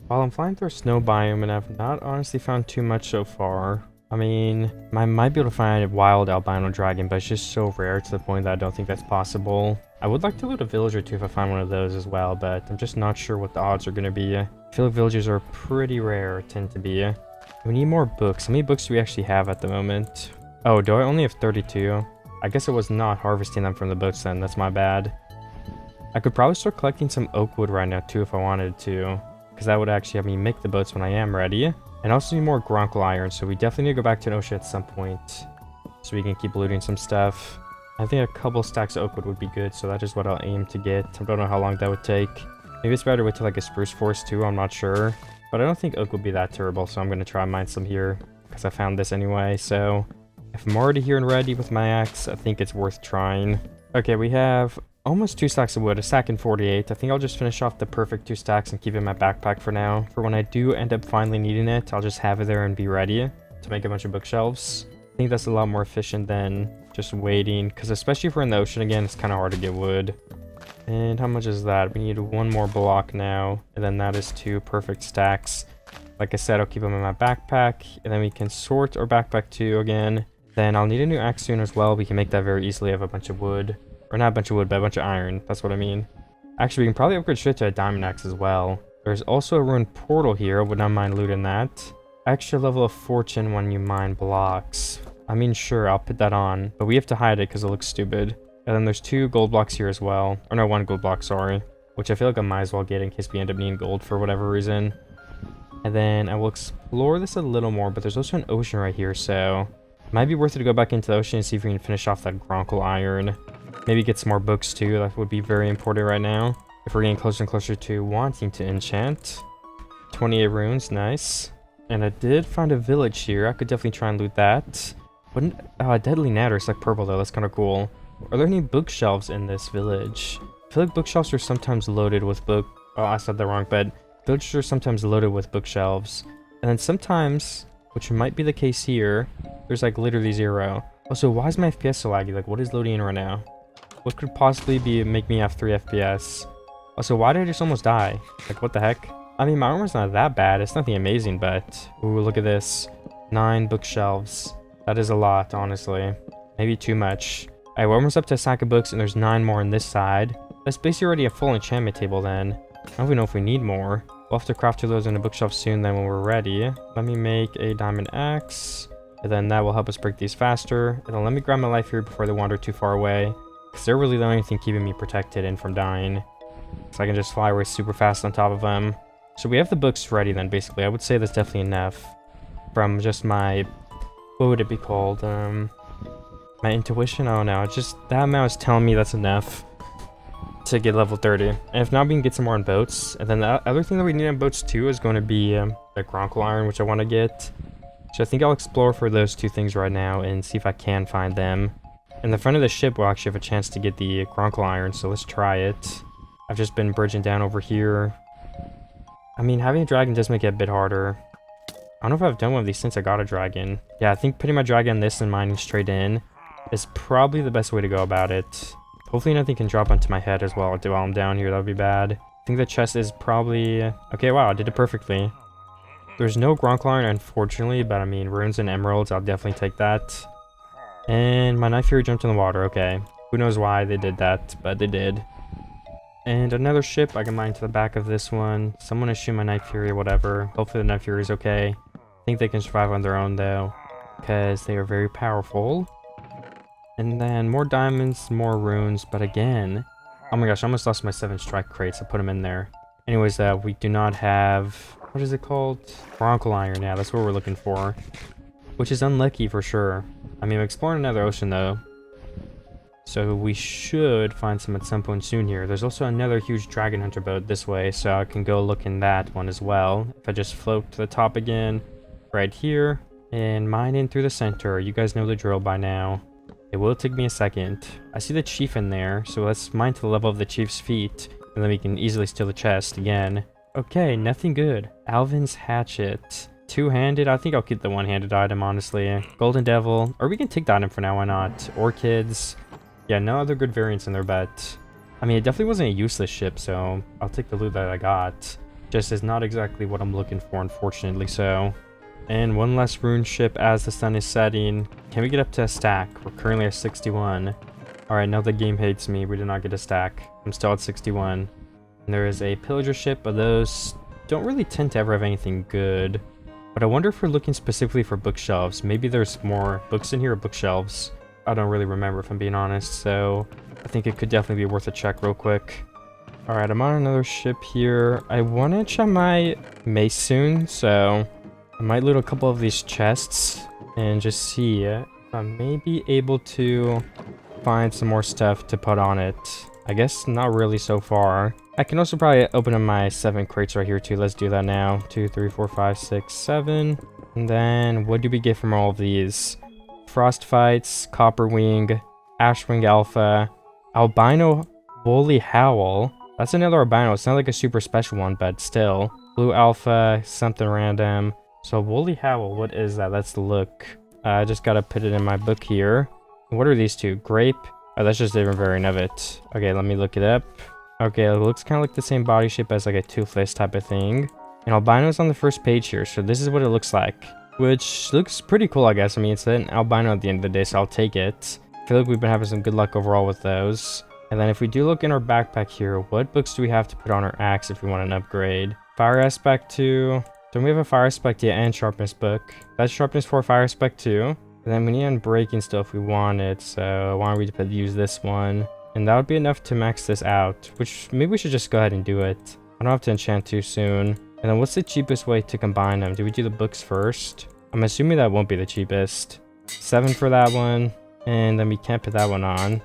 While I'm flying through a snow biome, and I've not honestly found too much so far. I mean, I might be able to find a wild albino dragon, but it's just so rare to the point that I don't think that's possible. I would like to loot a villager too if I find one of those as well, but I'm just not sure what the odds are going to be. I feel like villagers are pretty rare, tend to be. We need more books. How many books do we actually have at the moment? Oh, do I only have 32? I guess I was not harvesting them from the boats then. That's my bad. I could probably start collecting some oak wood right now too if I wanted to, because that would actually have me make the boats when I am ready. And also need more Gronkle iron, so we definitely need to go back to an ocean at some point so we can keep looting some stuff. I think a couple stacks of oak wood would be good, so that is what I'll aim to get. I don't know how long that would take. Maybe it's better to wait till like a spruce forest too, I'm not sure. But I don't think oak would be that terrible, so I'm going to try and mine some here. Because I found this anyway, so... If I'm already here and ready with my axe, I think it's worth trying. Okay, we have almost 2 stacks of wood, a stack and 48. I think I'll just finish off the perfect 2 stacks and keep it in my backpack for now. For when I do end up finally needing it, I'll just have it there and be ready to make a bunch of bookshelves. I think that's a lot more efficient than just waiting, because especially if we're in the ocean again, it's kind of hard to get wood. And how much is that? We need 1 more block now, and then that is 2 perfect stacks. Like I said, I'll keep them in my backpack, and then we can sort our backpack too again. Then I'll need a new axe soon as well. We can make that very easily. I have a bunch of wood. Or not a bunch of wood, but a bunch of iron. That's what I mean. Actually, we can probably upgrade straight to a diamond axe as well. There's also a ruined portal here. I would not mind looting that. Extra level of fortune when you mine blocks. I mean, sure, I'll put that on. But we have to hide it because it looks stupid. And then there's 2 gold blocks here as well. Or no, 1 gold block, sorry. Which I feel like I might as well get in case we end up needing gold for whatever reason. And then I will explore this a little more. But there's also an ocean right here, so... Might be worth it to go back into the ocean and see if we can finish off that Gronkle iron. Maybe get some more books too. That would be very important right now. If we're getting closer and closer to wanting to enchant. 28 runes, nice. And I did find a village here. I could definitely try and loot that. Wouldn't... Oh, deadly nadder. It's like purple though. That's kind of cool. Are there any bookshelves in this village? I feel like bookshelves are sometimes loaded with book... Oh, I said that wrong, but villages are sometimes loaded with bookshelves. And then sometimes, which might be the case here, there's like literally 0. Also, why is my FPS so laggy? Like, what is loading in right now? What could possibly be make me have 3 FPS? Also, why did I just almost die? Like, what the heck? I mean, my armor's not that bad. It's nothing amazing, but... Ooh, look at this. 9 bookshelves. That is a lot, honestly. Maybe too much. Alright, we're almost up to a stack of books, and there's 9 more on this side. That's basically already a full enchantment table, then. I don't even know if we need more. We'll have to craft 2 of those in a bookshelf soon, then, when we're ready. Let me make a diamond axe. And then that will help us break these faster. And then let me grab my life here before they wander too far away. Because they're really the only thing keeping me protected and from dying. So I can just fly away super fast on top of them. So we have the books ready then, basically. I would say that's definitely enough. From just my... What would it be called? My intuition? Oh no, it's just... That amount is telling me that's enough to get level 30. And if not, we can get some more on boats. And then the other thing that we need on boats too is going to be the Gronkle iron, which I want to get. So I think I'll explore for those 2 things right now and see if I can find them. In the front of the ship, we'll actually have a chance to get the Gronkle iron, so let's try it. I've just been bridging down over here. I mean, having a dragon does make it a bit harder. I don't know if I've done one of these since I got a dragon. Yeah, I think putting my dragon on this and mining straight in is probably the best way to go about it. Hopefully nothing can drop onto my head as well while I'm down here. That would be bad. I think the chest is probably... Okay, wow, I did it perfectly. There's no Gronkle iron, unfortunately, but I mean, runes and emeralds, I'll definitely take that. And my knife here jumped in the water, okay. Who knows why they did that, but they did. And another ship, I can mine to the back of this one. Someone is shooting my Night Fury or whatever. Hopefully the Night Fury is okay. I think they can survive on their own though, because they are very powerful. And then more diamonds, more runes, but again... Oh my gosh, I almost lost my 7 strike crates. I put them in there. Anyways, we do not have... What is it called? Gronkle iron, yeah, that's what we're looking for. Which is unlucky for sure. I mean, I'm exploring another ocean though. So we should find some at some point soon here. There's also another huge dragon hunter boat this way, so I can go look in that one as well. If I just float to the top again, right here, and mine in through the center. You guys know the drill by now. It will take me a second. I see the chief in there, so let's mine to the level of the chief's feet, and then we can easily steal the chest again. Okay, nothing good. Alvin's hatchet. 2-handed? I think I'll keep the 1-handed item, honestly. Golden Devil. Or we can take the item for now, why not? Orchids. Yeah, no other good variants in there, but... I mean, it definitely wasn't a useless ship, so I'll take the loot that I got. Just is not exactly what I'm looking for, unfortunately, so... And one less rune ship as the sun is setting. Can we get up to a stack? We're currently at 61. Alright, now the game hates me. We did not get a stack. I'm still at 61. And there is a pillager ship, but those don't really tend to ever have anything good. But I wonder if we're looking specifically for bookshelves. Maybe there's more books in here or bookshelves. I don't really remember if I'm being honest, so I think it could definitely be worth a check real quick. Alright, I'm on another ship here. I want to check my mace soon, so I might loot a couple of these chests and just see if I may be able to find some more stuff to put on it. I guess not really so far. I can also probably open up my 7 crates right here too. Let's do that now. 2, 3, 4, 5, 6, 7. And then what do we get from all of these? Frost Fights, Copperwing, Ashwing Alpha, Albino Woolly Howl. That's another albino. It's not like a super special one, but still. Blue Alpha, something random. So Woolly Howl, what is that? Let's look. I just gotta put it in my book here. What are these two? Grape? Oh, that's just a different variant of it. Okay, let me look it up. Okay, it looks kind of like the same body shape as like a toothless type of thing. And albino's on the first page here, so this is what it looks like. Which looks pretty cool, I guess. I mean, it's an albino at the end of the day, so I'll take it. I feel like we've been having some good luck overall with those. And then if we do look in our backpack here, what books do we have to put on our axe if we want an upgrade? Fire aspect 2. Don't we have a fire aspect yet and sharpness book? That's sharpness 4, fire aspect 2. And then we need unbreaking still if we want it, so why don't we use this one? And that would be enough to max this out, which maybe we should just go ahead and do it. I don't have to enchant too soon. And then what's the cheapest way to combine them? Do we do the books first? I'm assuming that won't be the cheapest. 7 for that one, and then we can't put that one on.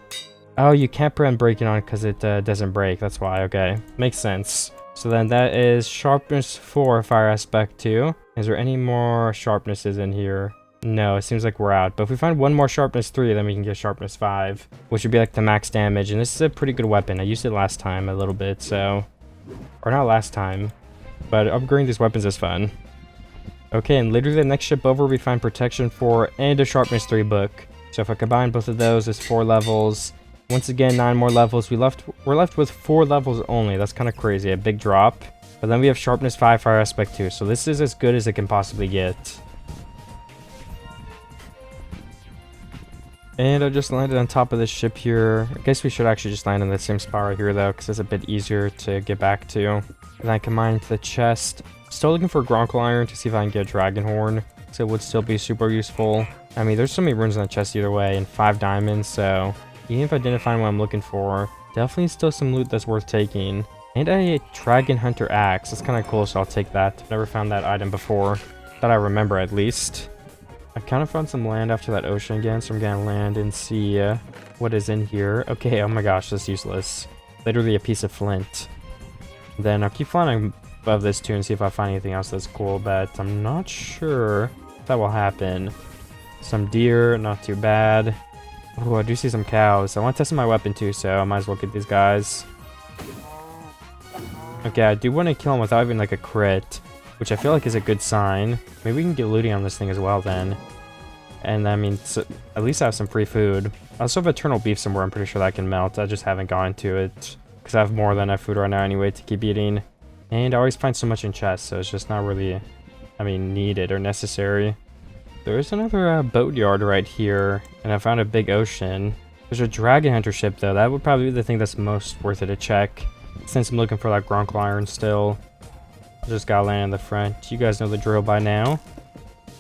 Oh, you can't put unbreaking on because it doesn't break, that's why, okay. Makes sense. So then that is sharpness 4, fire aspect 2. Is there any more sharpnesses in here? No, it seems like we're out. But if we find one more sharpness 3, then we can get sharpness 5, which would be like the max damage. And this is a pretty good weapon. I used it last time a little bit, so... Or not last time, but upgrading these weapons is fun. Okay, and literally the next ship over, we find protection 4 and a sharpness 3 book. So if I combine both of those, it's 4 levels. Once again, 9 more levels. We're left with 4 levels only. That's kind of crazy. A big drop. But then we have sharpness 5, fire aspect 2. So this is as good as it can possibly get. And I just landed on top of this ship here. I guess we should actually just land in the same spot right here though, because it's a bit easier to get back to. And then I can mine the chest. Still looking for Gronkle Iron to see if I can get a Dragon Horn, so it would still be super useful. I mean, there's so many runes in the chest either way, and 5 diamonds, so even if I didn't find what I'm looking for, definitely still some loot that's worth taking. And a Dragon Hunter Axe. That's kind of cool, so I'll take that. Never found that item before, that I remember at least. I kind of found some land after that ocean again, so I'm gonna land and see what is in here. Okay, oh my gosh, that's useless. Literally a piece of flint. Then I'll keep flying above this too and see if I find anything else that's cool, but I'm not sure if that will happen. Some deer, not too bad. Oh, I do see some cows. I want to test my weapon too, so I might as well get these guys. Okay, I do want to kill him without even like a crit, which I feel like is a good sign. Maybe we can get looting on this thing as well then. And I mean, so at least I have some free food. I also have eternal beef somewhere. I'm pretty sure that can melt. I just haven't gone to it because I have more than enough food right now anyway to keep eating. And I always find so much in chests, so it's just not really, I mean, needed or necessary. There's another boat yard right here, and I found a big ocean. There's a Dragon Hunter ship though. That would probably be the thing that's most worth it to check, since I'm looking for that Gronkle Iron still. Just gotta land in the front. You guys know the drill by now.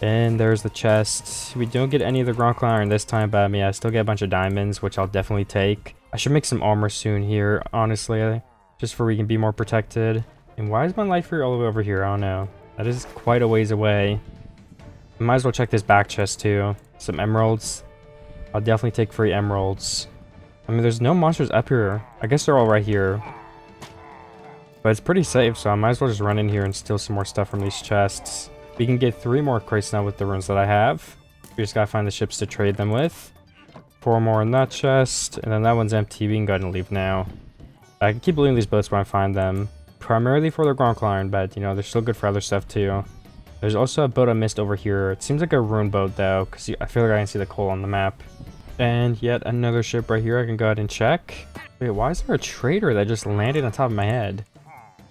And there's the chest. We don't get any of the Gronkle Iron this time, but I mean, I still get a bunch of diamonds, which I'll definitely take. I should make some armor soon here, honestly, just so we can be more protected. And why is my life here all the way over here? I don't know. That is quite a ways away. I might as well check this back chest too. Some emeralds. I'll definitely take free emeralds. I mean, there's no monsters up here. I guess they're all right here. But it's pretty safe, so I might as well just run in here and steal some more stuff from these chests. We can get 3 more crates now with the runes that I have. We just gotta find the ships to trade them with. 4 more in that chest, and then that one's empty. We can go ahead and leave now. I can keep looting these boats when I find them. Primarily for their Gronkle Iron, but you know, they're still good for other stuff too. There's also a boat I missed over here. It seems like a rune boat though, because I feel like I can see the coal on the map. And yet another ship right here I can go ahead and check. Wait, why is there a trader that just landed on top of my head?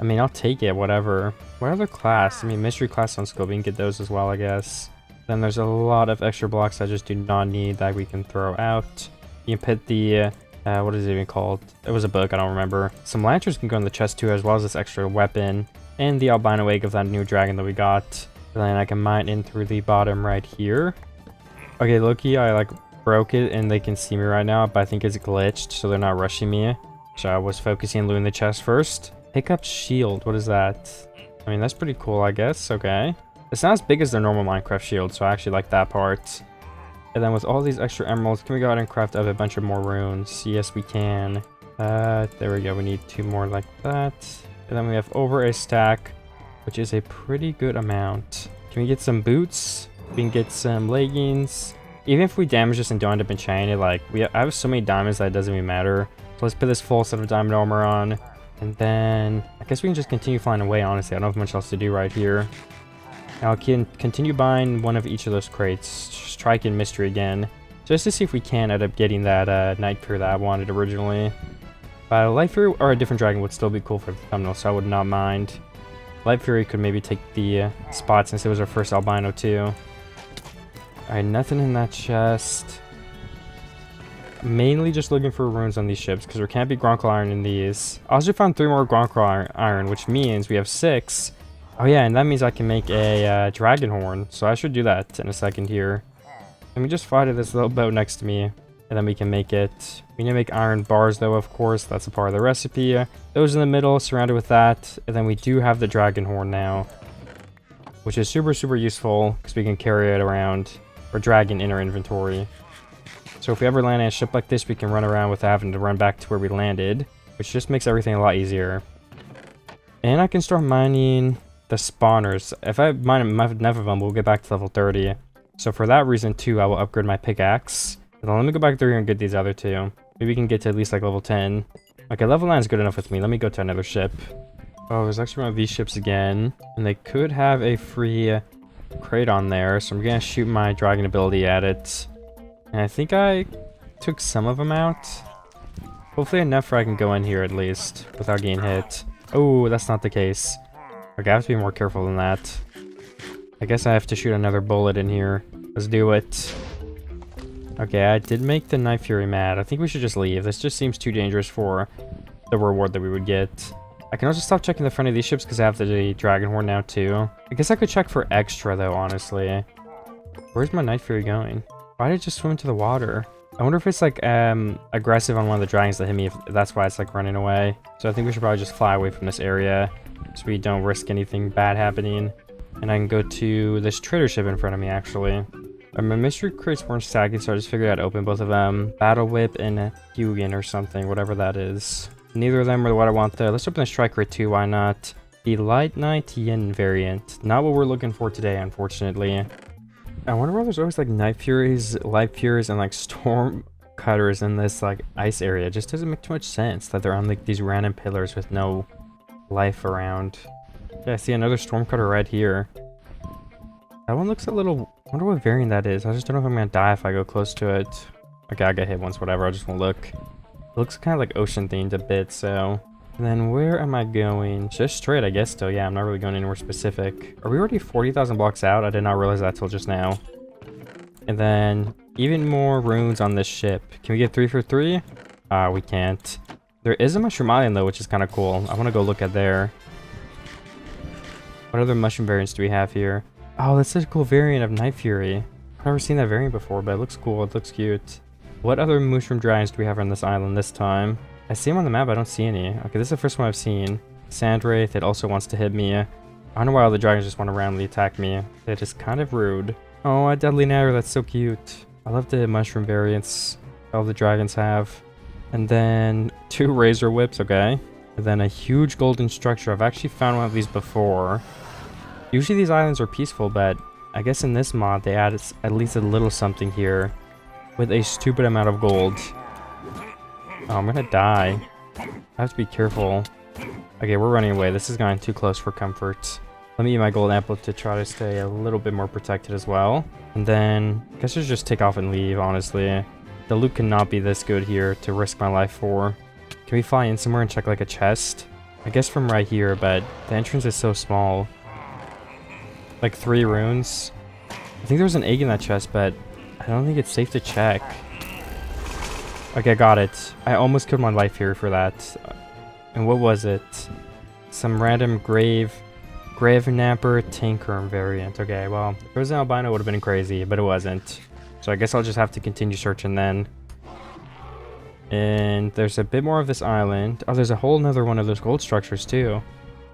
I mean, I'll take it, whatever. What other class? I mean, mystery class sounds cool. We can get those as well, I guess. Then there's a lot of extra blocks I just do not need that we can throw out. You can put the, what is it even called? It was a book, I don't remember. Some lanterns can go in the chest too, as well as this extra weapon. And the albino egg of that new dragon that we got. And then I can mine in through the bottom right here. Okay, Loki, I like broke it and they can see me right now, but I think it's glitched, so they're not rushing me. So I was focusing on looting the chest first. Pick up shield, what is that? I mean, that's pretty cool, I guess. Okay. It's not as big as their normal Minecraft shield, so I actually like that part. And then with all these extra emeralds, can we go ahead and craft up a bunch of more runes? Yes, we can. There we go. We need 2 more like that. And then we have over a stack, which is a pretty good amount. Can we get some boots? We can get some leggings. Even if we damage this and don't end up enchanted, like, I have so many diamonds that it doesn't even matter. So let's put this full set of diamond armor on. And then I guess we can just continue flying away, honestly. I don't have much else to do right here. I'll continue buying one of each of those crates. Strike and mystery again. Just to see if we can end up getting that Night Fury that I wanted originally. But a Light Fury or a different dragon would still be cool for the thumbnail, so I would not mind. Light Fury could maybe take the spot since it was our first albino too. Alright, nothing in that chest. Mainly just looking for runes on these ships because there can't be Gronkle iron in these. I also found 3 more Gronkle iron, which means we have 6. Oh yeah, and that means I can make a dragon horn, so I should do that in a second here. Let me just fly to this little boat next to me, and then we can make it. We need to make iron bars though, of course, that's a part of the recipe. Those in the middle, surrounded with that, and then we do have the dragon horn now, which is super, super useful because we can carry it around or drag it in our inventory. So if we ever land on a ship like this, we can run around without having to run back to where we landed, which just makes everything a lot easier. And I can start mining the spawners. If I mine enough of them, we'll get back to level 30. So for that reason too, I will upgrade my pickaxe. And then let me go back through here and get these other 2. Maybe we can get to at least like level 10. Okay, level 9 is good enough with me. Let me go to another ship. Oh, there's actually one of these ships again. And they could have a free crate on there. So I'm gonna shoot my dragon ability at it. And I think I took some of them out. Hopefully enough where I can go in here at least without getting hit. Oh, that's not the case. Okay, I have to be more careful than that. I guess I have to shoot another bullet in here. Let's do it. Okay, I did make the Night Fury mad. I think we should just leave. This just seems too dangerous for the reward that we would get. I can also stop checking the front of these ships because I have the dragon horn now too. I guess I could check for extra though, honestly. Where's my Night Fury going? Why did it just swim into the water? I wonder if it's like aggressive on one of the dragons that hit me, if that's why it's like running away. So I think we should probably just fly away from this area so we don't risk anything bad happening. And I can go to this trader ship in front of me actually. My mystery crates weren't stacking, so I just figured I'd open both of them. Battle Whip and Hugin or something, whatever that is. Neither of them are what I want there. Let's open the strike crate too, why not? The Light Knight Yin variant. Not what we're looking for today, unfortunately. I wonder why there's always like Night Furies, Light Furies, and like Storm Cutters in this like ice area. It just doesn't make too much sense that they're on like these random pillars with no life around. Yeah, I see another Storm Cutter right here. That one looks a little... I wonder what variant that is. I just don't know if I'm gonna die if I go close to it. Okay, I got hit once, whatever. I just won't look. It looks kind of like ocean themed a bit, so... And then where am I going? Just straight, I guess, still. Yeah, I'm not really going anywhere specific. Are we already 40,000 blocks out? I did not realize that till just now. And then even more runes on this ship. Can we get 3 for 3? We can't. There is a mushroom island, though, which is kind of cool. I want to go look at there. What other mushroom variants do we have here? Oh, that's such a cool variant of Night Fury. I've never seen that variant before, but it looks cool. It looks cute. What other mushroom dragons do we have on this island this time? I see them on the map, I don't see any. Okay, this is the first one I've seen. Sandwraith, it also wants to hit me. I don't know why all the dragons just want to randomly attack me. It is kind of rude. Oh, a deadly nadder, that's so cute. I love the mushroom variants all the dragons have. And then 2 razor whips, okay. And then a huge golden structure. I've actually found one of these before. Usually these islands are peaceful, but I guess in this mod they added at least a little something here with a stupid amount of gold. Oh, I'm gonna die. I have to be careful. Okay, we're running away. This is going too close for comfort. Let me eat my gold apple to try to stay a little bit more protected as well. And then I guess I should just take off and leave, honestly. The loot cannot be this good here to risk my life for. Can we fly in somewhere and check like a chest? I guess from right here, but the entrance is so small. Like 3 runes. I think there's an egg in that chest, but I don't think it's safe to check. Okay, I got it. I almost killed my life here for that. And what was it? Some random grave napper tinker variant. Okay, well, if it was an albino, it would have been crazy, but it wasn't. So I guess I'll just have to continue searching then. And there's a bit more of this island. Oh, there's a whole nother one of those gold structures too.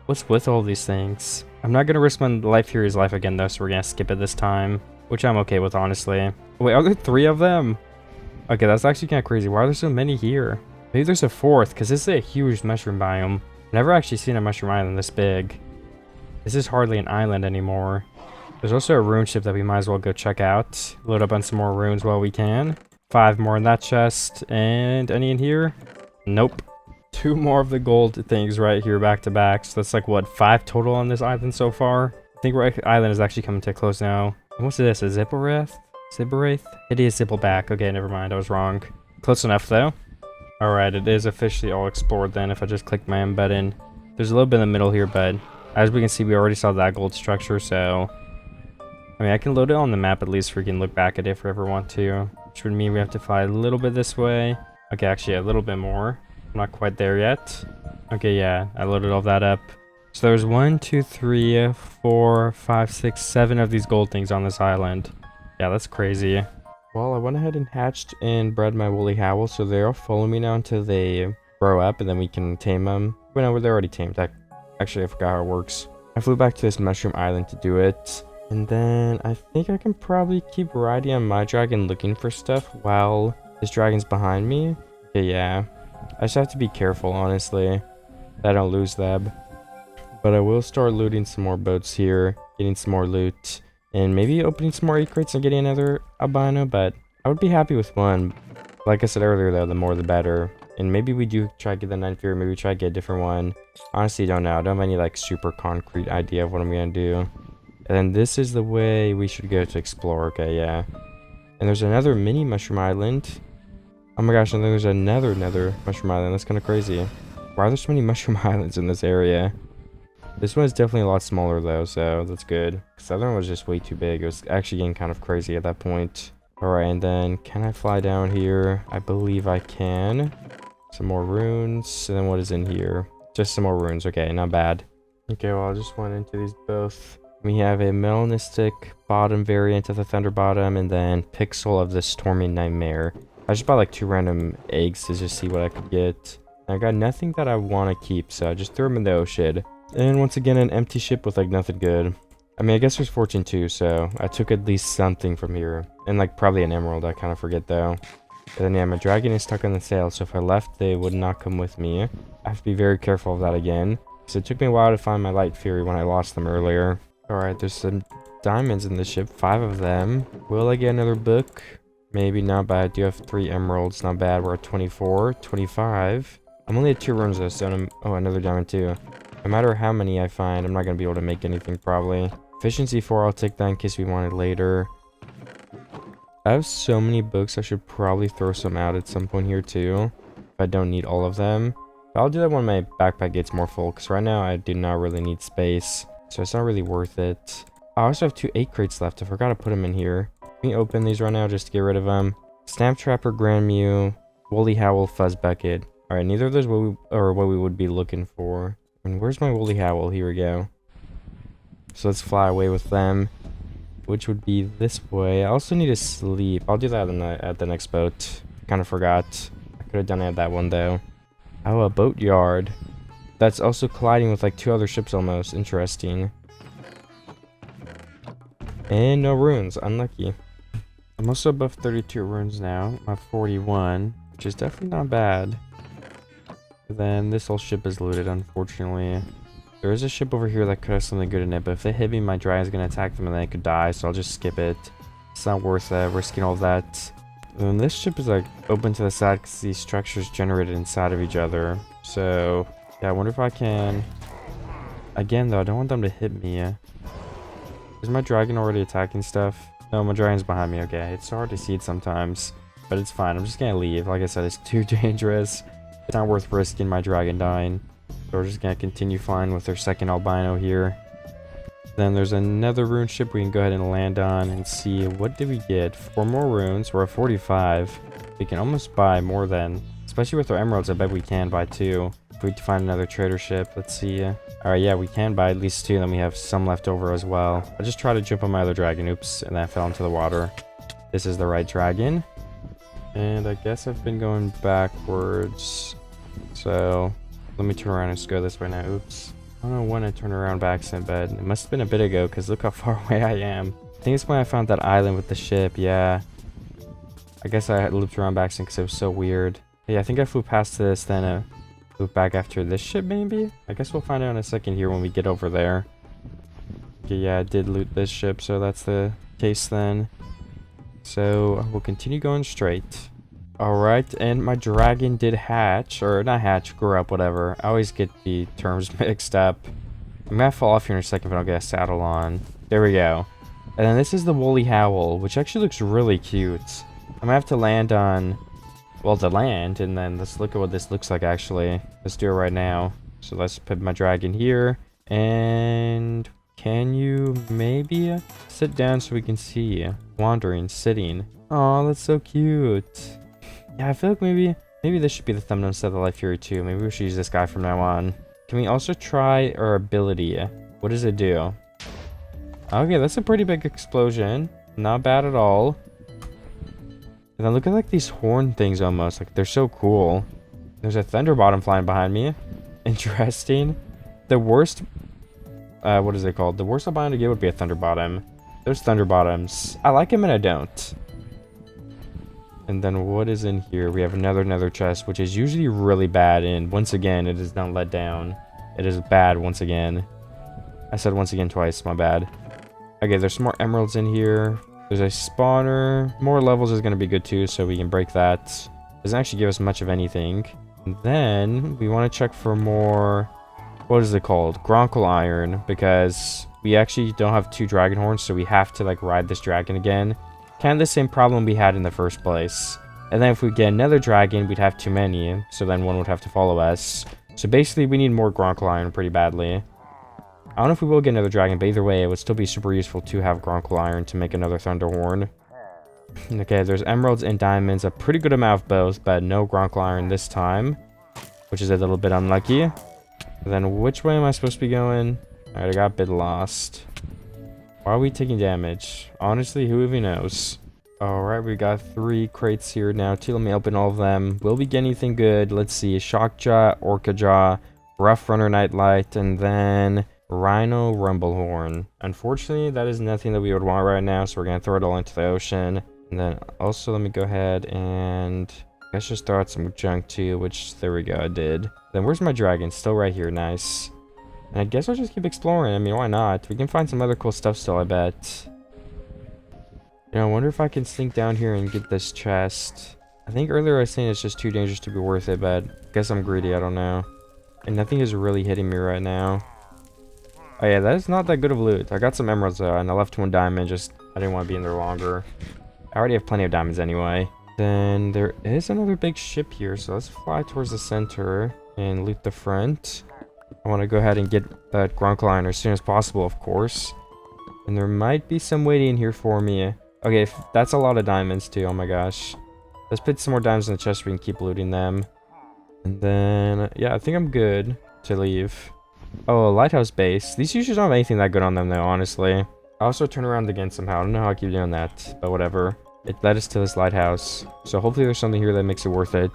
What's with all these things? I'm not gonna risk my Light Fury's life again though, so we're gonna skip it this time. Which I'm okay with, honestly. Wait, are there 3 of them? Okay, that's actually kind of crazy. Why are there so many here? Maybe there's a fourth, because this is a huge mushroom biome. Never actually seen a mushroom island this big. This is hardly an island anymore. There's also a rune ship that we might as well go check out. Load up on some more runes while we can. 5 more in that chest. And any in here? Nope. 2 more of the gold things right here back to back. So that's like, what, 5 total on this island so far? I think our island is actually coming to a close now. And what's this? A Zipplewraith? Zibberwraith? It is Zippleback. Okay, never mind. I was wrong. Close enough, though. Alright, it is officially all explored then if I just click my M button. There's a little bit in the middle here, but as we can see, we already saw that gold structure, so... I mean, I can load it on the map at least, so we can look back at it if we ever want to. Which would mean we have to fly a little bit this way. Okay, actually a little bit more. I'm not quite there yet. Okay, yeah, I loaded all that up. So there's 1, 2, 3, 4, 5, 6, 7 of these gold things on this island. Yeah, that's crazy. Well, I went ahead and hatched and bred my woolly howl, so they'll follow me now until they grow up, and then we can tame them. Well, no, they're already tamed. Actually, I forgot how it works. I flew back to this mushroom island to do it. And then I think I can probably keep riding on my dragon looking for stuff while this dragon's behind me. Okay, yeah. I just have to be careful, honestly, that I don't lose them. But I will start looting some more boats here, getting some more loot, and maybe opening some more 8 crates and getting another albino, but I would be happy with one. Like I said earlier, though, the more the better. And maybe we do try to get the 9 Fury, maybe we try to get a different one. Honestly, don't know. I don't have any, like, super concrete idea of what I'm going to do. And then this is the way we should go to explore. Okay, yeah. And there's another mini mushroom island. Oh my gosh, and then there's another mushroom island. That's kind of crazy. Why are there so many mushroom islands in this area? This one is definitely a lot smaller, though, so that's good. Because the other one was just way too big. It was actually getting kind of crazy at that point. Alright, and then can I fly down here? I believe I can. Some more runes. And then what is in here? Just some more runes. Okay, not bad. Okay, well, I just went into these both. We have a melanistic bottom variant of the thunder bottom, and then pixel of the stormy nightmare. I just bought like 2 random eggs to just see what I could get. I got nothing that I want to keep, so I just threw them in the ocean. And once again, an empty ship with like nothing good. I mean, I guess there's fortune too, so I took at least something from here. And like probably an emerald, I kind of forget though. And then yeah, my dragon is stuck on the sail, so if I left, they would not come with me. I have to be very careful of that again. So it took me a while to find my light fury when I lost them earlier. Alright, there's some diamonds in the ship, 5 of them. Will I get another book? Maybe, not bad. I do have 3 emeralds, not bad. We're at 24, 25. I'm only at 2 runes though, so oh, another diamond too. No matter how many I find, I'm not going to be able to make anything probably. Efficiency 4, I'll take that in case we want it later. I have so many books, I should probably throw some out at some point here too. If I don't need all of them. But I'll do that when my backpack gets more full, because right now I do not really need space. So it's not really worth it. I also have 2 8 crates left. I forgot to put them in here. Let me open these right now just to get rid of them. Snap Trapper, Grand Mew, Woolly Howl, Fuzz Bucket. Alright, neither of those what we would be looking for. And where's my Woolly Howl? Here we go. So let's fly away with them. Which would be this way. I also need to sleep. I'll do that at the next boat. Kind of forgot. I could have done it at that one though. Oh, a boat yard. That's also colliding with like 2 other ships almost. Interesting. And no runes. Unlucky. I'm also above 32 runes now. I'm at 41, which is definitely not bad. Then this whole ship is looted, unfortunately. There is a ship over here that could have something good in it, but if they hit me, my dragon's gonna attack them and then I could die, so I'll just skip it. It's not worth risking all of that. And then this ship is like open to the side because these structures generated inside of each other. So yeah, I wonder if I can... Again though, I don't want them to hit me. Is my dragon already attacking stuff? No, my dragon's behind me. Okay, it's so hard to see it sometimes, but it's fine. I'm just gonna leave. Like I said, it's too dangerous. It's not worth risking my dragon dying. So we're just gonna continue flying with our second albino here. Then there's another rune ship we can go ahead and land on and see what did we get. 4 more runes. We're at 45. We can almost buy more than, especially with our emeralds. I bet we can buy 2 if we find another trader ship. Let's see. Alright, yeah, we can buy at least 2, then we have some left over as well. I just tried to jump on my other dragon, oops, and that fell into the water. This is the right dragon. And I guess I've been going backwards. So let me turn around and just go this way now. Oops. I don't know when I turned around by accident, but it must have been a bit ago because look how far away I am. I think it's when I found that island with the ship, yeah. I guess I looped around by accident because it was so weird. Yeah, I think I flew past this, then flew back after this ship, maybe? I guess we'll find out in a second here when we get over there. Okay, yeah, I did loot this ship, so that's the case then. So, we'll continue going straight. Alright, and my dragon did hatch, or not hatch, grow up, whatever. I always get the terms mixed up. I'm gonna fall off here in a second if I don't get a saddle on. There we go. And then this is the woolly howl, which actually looks really cute. I'm gonna have to land on, well, the land, and then let's look at what this looks like actually. Let's do it right now. So let's put my dragon here, and can you maybe sit down so we can see? Wandering, sitting. Oh, that's so cute. Yeah, I feel like maybe this should be the thumbnail instead of the Life Fury 2. Maybe we should use this guy from now on. Can we also try our ability? What does it do? Okay, that's a pretty big explosion. Not bad at all. And then look at like these horn things almost. Like they're so cool. There's a thunder bottom flying behind me. Interesting. The worst... what is it called? The worst albino to get would be a thunder bottom. Those thunder bottoms. I like them and I don't. And then what is in here? We have another nether chest, which is usually really bad. And once again, it is not let down. It is bad once again. I said once again twice. My bad. Okay, there's some more emeralds in here. There's a spawner. More levels is going to be good too, so we can break that. Doesn't actually give us much of anything. And then we want to check for more... What is it called? Gronkle iron. Because we actually don't have 2 dragon horns, so we have to like ride this dragon again. Kind of the same problem we had in the first place. And then if we get another dragon, we'd have too many. So then one would have to follow us. So basically, we need more Gronkle iron pretty badly. I don't know if we will get another dragon, but either way, it would still be super useful to have Gronkle iron to make another Thunder Horn. Okay, there's emeralds and diamonds. A pretty good amount of both, but no Gronkle iron this time. Which is a little bit unlucky. And then which way am I supposed to be going? Alright, I got a bit lost. Why are we taking damage? Honestly, who even knows? Alright, we got 3 crates here now. Let me open all of them. Will we get anything good? Let's see. Shockjaw, Orcajaw, Rough Runner Nightlight, and then Rhino Rumblehorn. Unfortunately, that is nothing that we would want right now, so we're going to throw it all into the ocean. And then also, let me go ahead and I guess just throw out some junk too, which there we go, I did. Then where's my dragon? Still right here. Nice. And I guess I'll just keep exploring. I mean, why not? We can find some other cool stuff still, I bet. You know, I wonder if I can sneak down here and get this chest. I think earlier I was saying it's just too dangerous to be worth it, but I guess I'm greedy, I don't know. And nothing is really hitting me right now. Oh yeah, that is not that good of loot. I got some emeralds though, and I left 1 diamond, just I didn't want to be in there longer. I already have plenty of diamonds anyway. Then there is another big ship here, so let's fly towards the center and loot the front. I want to go ahead and get that Gronkle iron as soon as possible, of course. And there might be some waiting in here for me. Okay, that's a lot of diamonds too, oh my gosh. Let's put some more diamonds in the chest so we can keep looting them. And then, yeah, I think I'm good to leave. Oh, a lighthouse base. These usually don't have anything that good on them though, honestly. I also turn around again somehow. I don't know how I keep doing that, but whatever. It led us to this lighthouse. So hopefully there's something here that makes it worth it.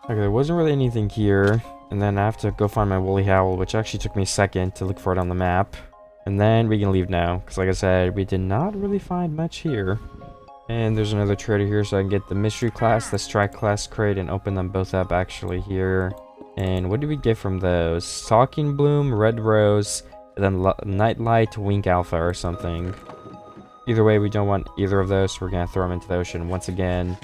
Okay, there wasn't really anything here. And then I have to go find my woolly howl, which actually took me a second to look for it on the map. And then we can leave now, because like I said, we did not really find much here. And there's another trader here, so I can get the mystery class, the strike class crate, and open them both up actually here. And what do we get from those? Talking Bloom, Red Rose, and then Nightlight, Wink Alpha or something. Either way, we don't want either of those, so we're going to throw them into the ocean once again.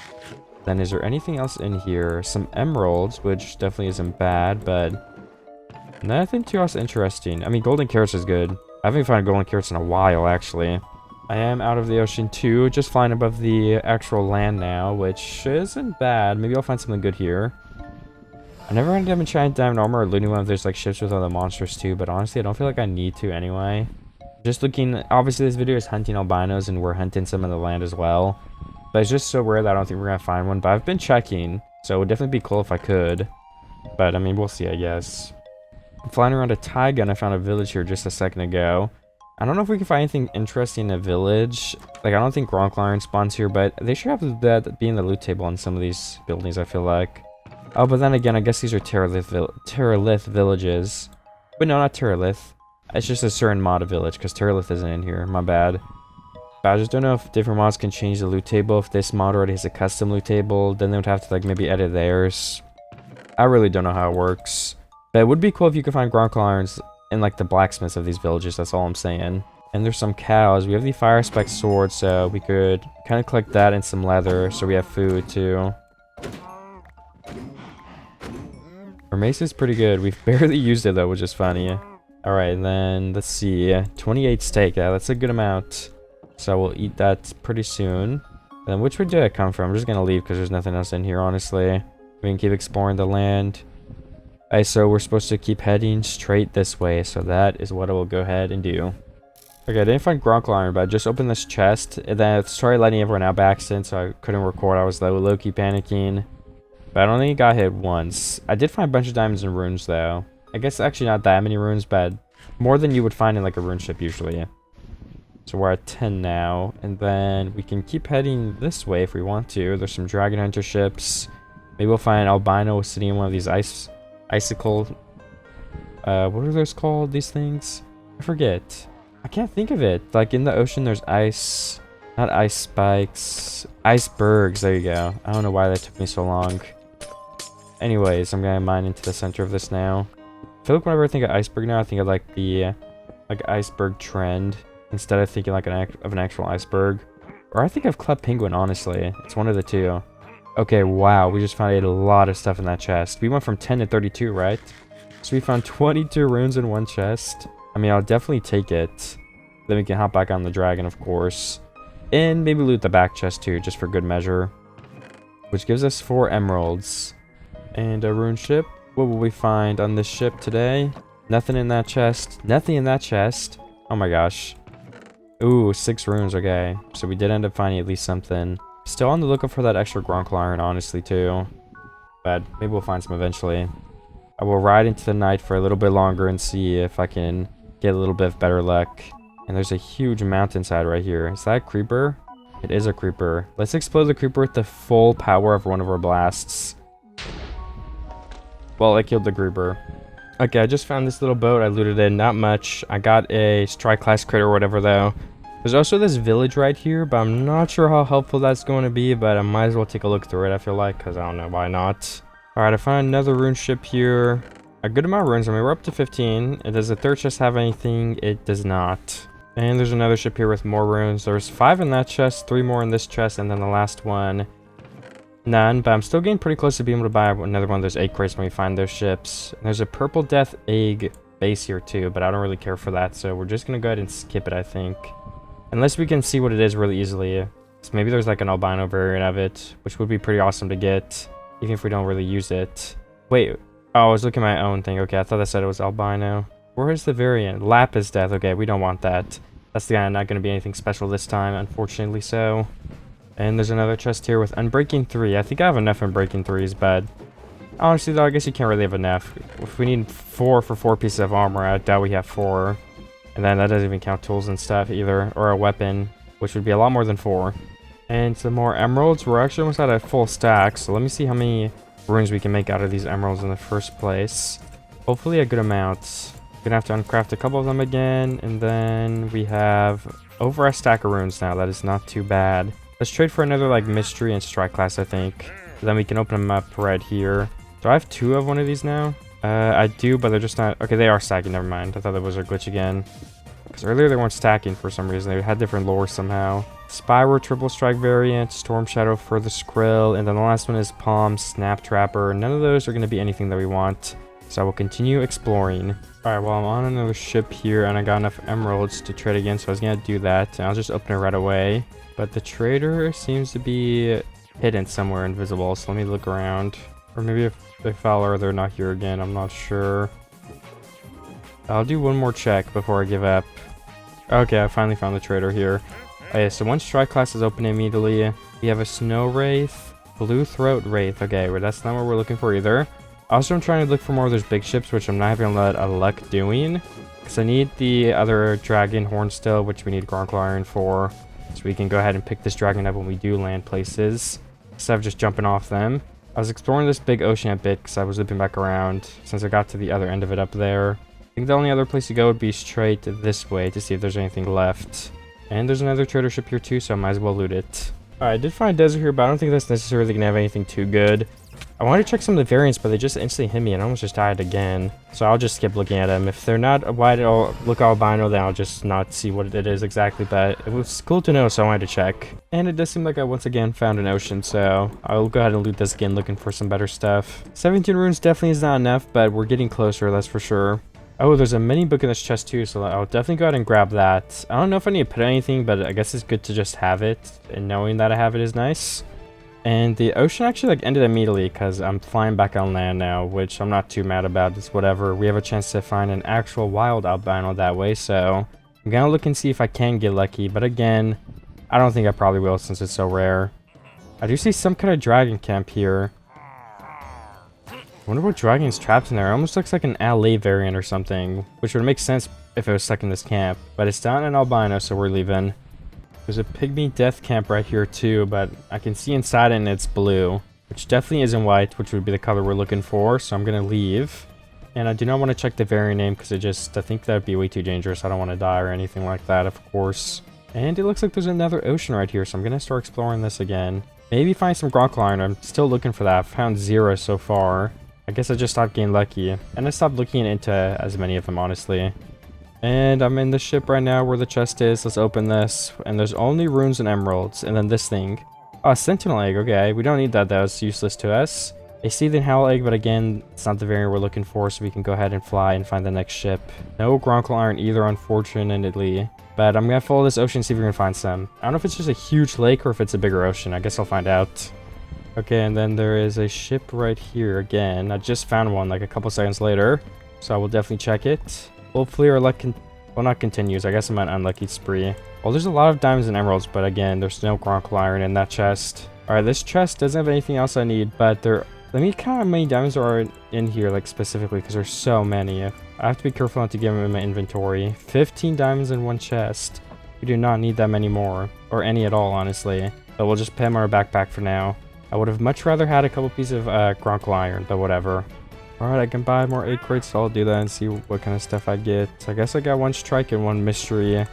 Then is there anything else in here? Some emeralds, which definitely isn't bad, but nothing too else interesting. I mean, golden carrots is good. I haven't found golden carrots in a while, actually. I am out of the ocean too, just flying above the actual land now, which isn't bad. Maybe I'll find something good here. I never ended up in Giant Diamond Armor or looting one if there's like ships with other monsters too, but honestly, I don't feel like I need to anyway. Just looking, obviously this video is hunting albinos and we're hunting some in the land as well. But it's just so rare that I don't think we're going to find one, but I've been checking, so it would definitely be cool if I could. But I mean, we'll see, I guess. I'm flying around a tie gun. I found a village here just a second ago. I don't know if we can find anything interesting in a village. Like, I don't think Gronkle iron spawns here, but they should have that be in the loot table on some of these buildings, I feel like. Oh, but then again, I guess these are Terralith villages. But no, not Terralith. It's just a certain mod of village, because Terralith isn't in here. My bad. But I just don't know if different mods can change the loot table. If this mod already has a custom loot table, then they would have to, like, maybe edit theirs. I really don't know how it works. But it would be cool if you could find gronkle irons in like the blacksmiths of these villages, that's all I'm saying. And there's some cows. We have the fire spike sword, so we could kind of collect that and some leather, so we have food too. Our mace is pretty good. We've barely used it though, which is funny. Alright, then let's see. 28 steak, yeah, that's a good amount. So we'll eat that pretty soon. And then which way did I come from? I'm just gonna leave because there's nothing else in here, honestly. We can keep exploring the land. Alright, so we're supposed to keep heading straight this way, so that is what I will go ahead and do. Okay, I didn't find gronkle iron, but I just opened this chest, and then sorry letting everyone out by accident, so I couldn't record. I was low-key panicking. But I don't think I got hit once. I did find a bunch of diamonds and runes, though. I guess actually not that many runes, but more than you would find in like a rune ship usually. So we're at 10 now, and then we can keep heading this way if we want to. There's some dragon hunter ships. Maybe we'll find Albino sitting in one of these icicle, what are those called, these things? I forget. I can't think of it. Like in the ocean there's ice, not ice spikes, icebergs, there you go. I don't know why that took me so long. Anyways, I'm gonna mine into the center of this now. I feel like whenever I think of iceberg now, I think of like the iceberg trend instead of thinking like an actual iceberg. Or I think of club penguin, honestly. It's one of the two. Okay, wow, we just found a lot of stuff in that chest. We went from 10 to 32, right? So we found 22 runes in one chest. I mean, I'll definitely take it. Then we can hop back on the dragon, of course. And maybe loot the back chest too, just for good measure. Which gives us 4 emeralds. And a rune ship. What will we find on this ship today? Nothing in that chest. Nothing in that chest. Oh my gosh. Ooh, 6 runes, okay. So we did end up finding at least something. Still on the lookout for that extra gronkle iron, honestly, too. But maybe we'll find some eventually. I will ride into the night for a little bit longer and see if I can get a little bit of better luck. And there's a huge mountainside right here. Is that a creeper? It is a creeper. Let's explode the creeper with the full power of one of our blasts. Well, I killed the creeper. Okay, I just found this little boat. I looted it, not much. I got a strike class crit or whatever, though. There's also this village right here, but I'm not sure how helpful that's going to be, but I might as well take a look through it, I feel like, because I don't know, why not? Alright, I found another rune ship here. A good amount of runes. I mean, we're up to 15. And does the third chest have anything? It does not. And there's another ship here with more runes. There's 5 in that chest, 3 more in this chest, and then the last one, none. But I'm still getting pretty close to being able to buy another one of those egg crates when we find those ships. And there's a purple death egg base here too, but I don't really care for that, so we're just gonna go ahead and skip it, I think. Unless we can see what it is really easily. So maybe there's like an albino variant of it, which would be pretty awesome to get, even if we don't really use it. Wait, oh, I was looking at my own thing. Okay, I thought that said it was albino. Where is the variant? Lapis death. Okay, we don't want that. That's the guy not going to be anything special this time, unfortunately so. And there's another chest here with Unbreaking 3. I think I have enough Unbreaking 3s, but honestly though, I guess you can't really have enough. If we need 4 for 4 pieces of armor, I doubt we have 4. And then that doesn't even count tools and stuff either, or a weapon, which would be a lot more than 4. And some more emeralds. We're actually almost at a full stack, so let me see how many runes we can make out of these emeralds in the first place. Hopefully a good amount. Gonna have to uncraft a couple of them again, and then we have over a stack of runes now. That is not too bad. Let's trade for another like mystery and strike class, I think. Then we can open them up right here. Do I have 2 of one of these now? I do, but they're just not... Okay, they are stacking, never mind. I thought that was a glitch again. Because earlier they weren't stacking for some reason. They had different lore somehow. Spyro triple strike variant, Storm Shadow for the Skrill, and then the last one is Palm Snap Trapper. None of those are going to be anything that we want. So I will continue exploring. Alright, well I'm on another ship here and I got enough emeralds to trade again, so I was going to do that. And I'll just open it right away. But the trader seems to be hidden somewhere invisible, so let me look around. Or maybe if they fell or they're not here again, I'm not sure. I'll do one more check before I give up. Okay, I finally found the trader here. Okay, so one strike class is open immediately. We have a snow wraith, blue throat wraith. Okay, well, that's not what we're looking for either. Also, I'm trying to look for more of those big ships, which I'm not having a lot of luck doing. Because I need the other dragon horn still, which we need gronkle iron for. So we can go ahead and pick this dragon up when we do land places, instead of just jumping off them. I was exploring this big ocean a bit because I was looping back around since I got to the other end of it up there. I think the only other place to go would be straight this way to see if there's anything left. And there's another trader ship here too, so I might as well loot it. Alright, I did find a desert here, but I don't think that's necessarily going to have anything too good. I wanted to check some of the variants, but they just instantly hit me and I almost just died again. So I'll just skip looking at them. If they're not a white or look albino, then I'll just not see what it is exactly. But it was cool to know, so I wanted to check. And it does seem like I once again found an ocean, so I'll go ahead and loot this again, looking for some better stuff. 17 runes definitely is not enough, but we're getting closer, that's for sure. Oh, there's a mini book in this chest too, so I'll definitely go ahead and grab that. I don't know if I need to put anything, but I guess it's good to just have it, and knowing that I have it is nice. And the ocean actually like ended immediately because I'm flying back on land now, which I'm not too mad about. It's whatever. We have a chance to find an actual wild albino that way, so I'm gonna look and see if I can get lucky. But again, I don't think I probably will since it's so rare. I do see some kind of dragon camp here. I wonder what dragon's trapped in there. It almost looks like an LA variant or something, which would make sense if it was stuck in this camp. But it's not an albino, so we're leaving. There's a pygmy death camp right here too, but I can see inside it and it's blue, which definitely isn't white, which would be the color we're looking for, so I'm gonna leave. And I do not want to check the variant name because I think that would be way too dangerous. I don't want to die or anything like that, of course. And it looks like there's another ocean right here, so I'm gonna start exploring this again. Maybe find some grok iron. I'm still looking for that. I've found 0 so far. I guess I just stopped getting lucky, and I stopped looking into as many of them, honestly. And I'm in the ship right now where the chest is. Let's open this. And there's only runes and emeralds. And then this thing. Oh, a sentinel egg. Okay, we don't need that though. It's useless to us. A seething howl egg, but again, it's not the variant we're looking for, so we can go ahead and fly and find the next ship. No gronkle iron either, unfortunately. But I'm gonna follow this ocean and see if we can find some. I don't know if it's just a huge lake or if it's a bigger ocean. I guess I'll find out. Okay, and then there is a ship right here again. I just found one like a couple seconds later, so I will definitely check it. Hopefully our luck well, not continues. I guess I'm an unlucky spree. Well, there's a lot of diamonds and emeralds, but again, there's no gronkle iron in that chest. Alright, this chest doesn't have anything else I need, but let me count how many diamonds are in here, like, specifically, because there's so many. I have to be careful not to give them in my inventory. 15 diamonds in one chest. We do not need that many more, or any at all, honestly. But we'll just put them in our backpack for now. I would have much rather had a couple pieces of gronkle iron, but whatever. Alright, I can buy more 8 crates, so I'll do that and see what kind of stuff I get. I guess I got 1 strike and 1 mystery.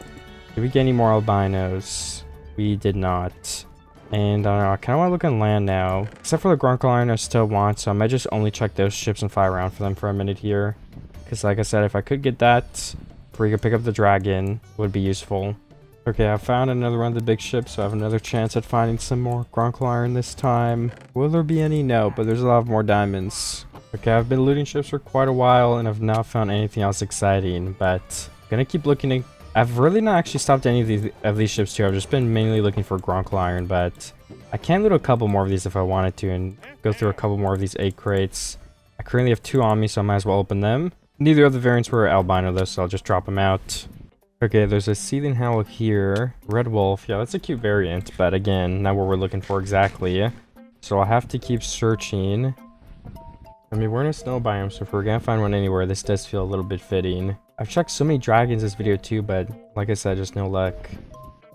Did we get any more albinos? We did not. And I don't know, I kind of want to look on land now. Except for the gronkle iron I still want, so I might just only check those ships and fly around for them for a minute here. Because like I said, if I could get that, if we could pick up the dragon, it would be useful. Okay, I found another one of the big ships, so I have another chance at finding some more gronkle iron this time. Will there be any? No, but there's a lot of more diamonds. Okay, I've been looting ships for quite a while, and I've not found anything else exciting, but I'm gonna keep looking. I've really not actually stopped any of these ships too. I've just been mainly looking for gronkle iron, but I can loot a couple more of these if I wanted to, and go through a couple more of these 8 crates. I currently have 2 on me, so I might as well open them. Neither of the variants were albino though, so I'll just drop them out. Okay, there's a seething howl here. Red wolf, yeah, that's a cute variant, but again, not what we're looking for exactly. So I'll have to keep searching. I mean, we're in a snow biome, so if we're gonna find one anywhere, this does feel a little bit fitting. I've checked so many dragons this video too, but like I said, just no luck.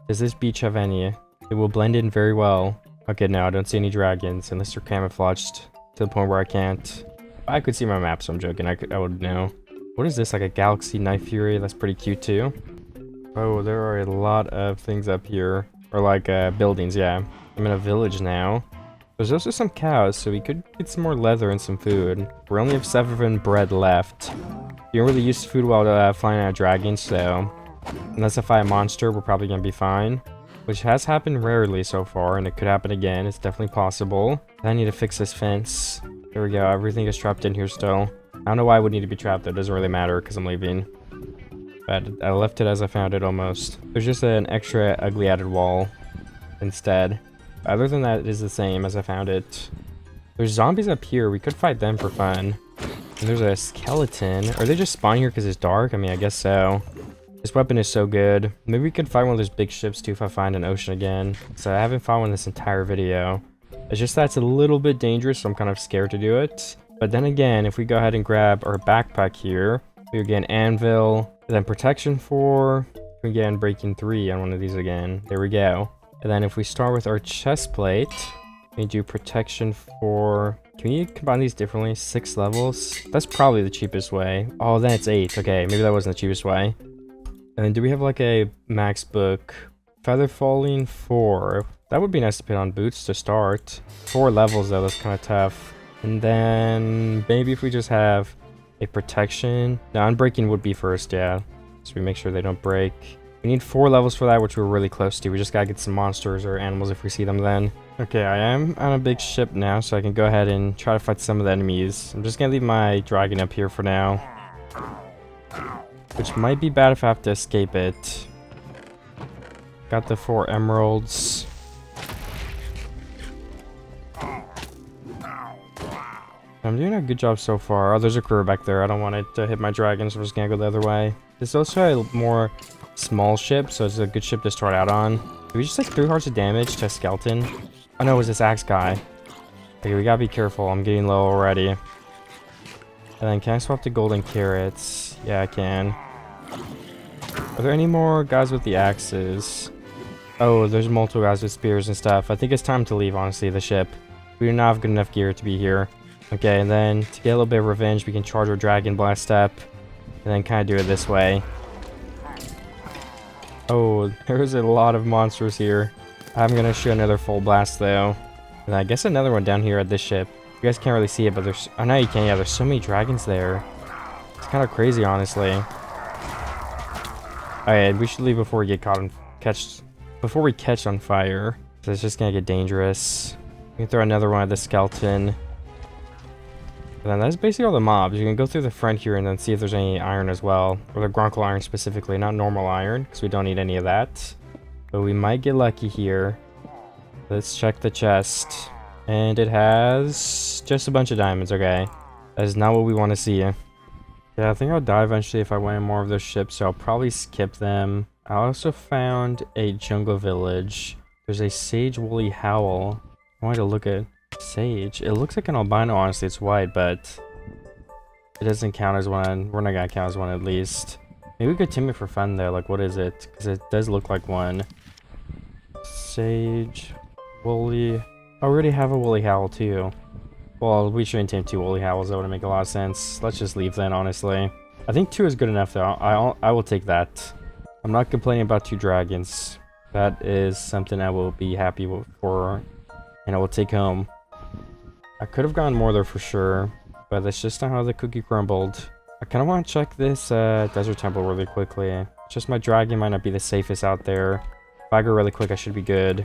Does this beach have any? It will blend in very well. Okay, no, I don't see any dragons, unless they're camouflaged to the point where I can't. I could see my map, so I'm joking. I would know. What is this, like a galaxy knife fury? That's pretty cute too. Oh, there are a lot of things up here. Or like buildings, yeah. I'm in a village now. There's also some cows, so we could get some more leather and some food. We only have 7 bread left. You don't really use food while flying a dragon, so unless I fight a monster, we're probably gonna be fine. Which has happened rarely so far, and it could happen again. It's definitely possible. I need to fix this fence. There we go. Everything is trapped in here still. I don't know why I would need to be trapped though. It doesn't really matter because I'm leaving. But I left it as I found it almost. There's just an extra ugly added wall instead. Other than that, it is the same as I found it. There's zombies up here. We could fight them for fun. And there's a skeleton. Are they just spawning here because it's dark? I mean, I guess so. This weapon is so good. Maybe we could find one of those big ships too if I find an ocean again. So I haven't found one this entire video. It's just that it's a little bit dangerous, so I'm kind of scared to do it. But then again, if we go ahead and grab our backpack here, we get an anvil, then protection 4, we get breaking 3 on one of these again. There we go. And then if we start with our chest plate, we do protection 4. Can we combine these differently? 6 levels? That's probably the cheapest way. Oh, then it's 8. Okay, maybe that wasn't the cheapest way. And then do we have like a max book? Feather falling 4. That would be nice to put on boots to start. 4 levels though, that's kind of tough. And then maybe if we just have a protection. No, unbreaking would be first, yeah. So we make sure they don't break. We need 4 levels for that, which we're really close to. We just gotta get some monsters or animals if we see them then. Okay, I am on a big ship now, so I can go ahead and try to fight some of the enemies. I'm just gonna leave my dragon up here for now. Which might be bad if I have to escape it. Got the 4 emeralds. I'm doing a good job so far. Oh, there's a crew back there. I don't want it to hit my dragon, so I'm just gonna go the other way. This is also a more small ship, so it's a good ship to start out on. Did we just like 3 hearts of damage to a skeleton? Oh no, it was this axe guy. Okay, we gotta be careful. I'm getting low already. And then can I swap to golden carrots? Yeah, I can. Are there any more guys with the axes? Oh, there's multiple guys with spears and stuff. I think it's time to leave, honestly, the ship. We do not have good enough gear to be here. Okay, and then to get a little bit of revenge, we can charge our dragon blast up. And then kind of do it this way. Oh, there's a lot of monsters here. I'm going to shoot another full blast, though. And I guess another one down here at this ship. You guys can't really see it, but there's... Oh, no, you can. Yeah, there's so many dragons there. It's kind of crazy, honestly. Alright, we should leave before we get caught on... Before we catch on fire. So it's just going to get dangerous. We can throw another one at the skeleton. And then that's basically all the mobs. You can go through the front here and then see if there's any iron as well. Or the Gronkle iron specifically, not normal iron, because we don't need any of that. But we might get lucky here. Let's check the chest. And it has just a bunch of diamonds, okay. That is not what we want to see. Yeah, I think I'll die eventually if I win more of those ships, so I'll probably skip them. I also found a jungle village. There's a sage woolly howl. I wanted to look at... Sage. It looks like an albino, honestly. It's white, but it doesn't count as one. We're not gonna count as one at least. Maybe we could tame it for fun though. Like, what is it? Because it does look like one. Sage, woolly. Oh, we already have a woolly howl too. Well, we shouldn't tame 2 woolly howls. That wouldn't make a lot of sense. Let's just leave then, honestly. I think 2 is good enough though. I will take that. I'm not complaining about 2 dragons. That is something I will be happy for, and I will take home. I could have gone more there for sure, but that's just not how the cookie crumbled. I kind of want to check this desert temple really quickly. Just my dragon might not be the safest out there. If I go really quick, I should be good.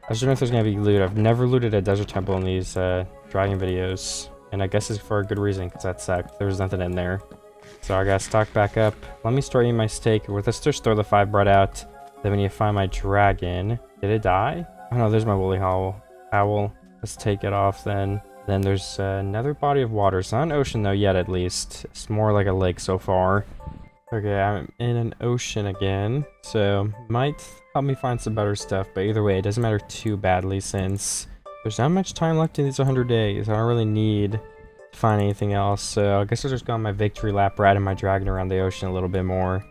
I just don't know if there's going to be loot. I've never looted a desert temple in these dragon videos. And I guess it's for a good reason, because that sucked. There was nothing in there. So I got to stock back up. Let me start eating my steak. Let's just throw the 5 bread out. Then we need to find my dragon. Did it die? Oh no, there's my woolly owl. Let's take it off then. Then there's another body of water. It's not an ocean though yet, at least. It's more like a lake so far. Okay, I'm in an ocean again. So might help me find some better stuff. But either way, it doesn't matter too badly since there's not much time left in these 100 days. I don't really need to find anything else. So I guess I'll just go on my victory lap, riding my dragon around the ocean a little bit more.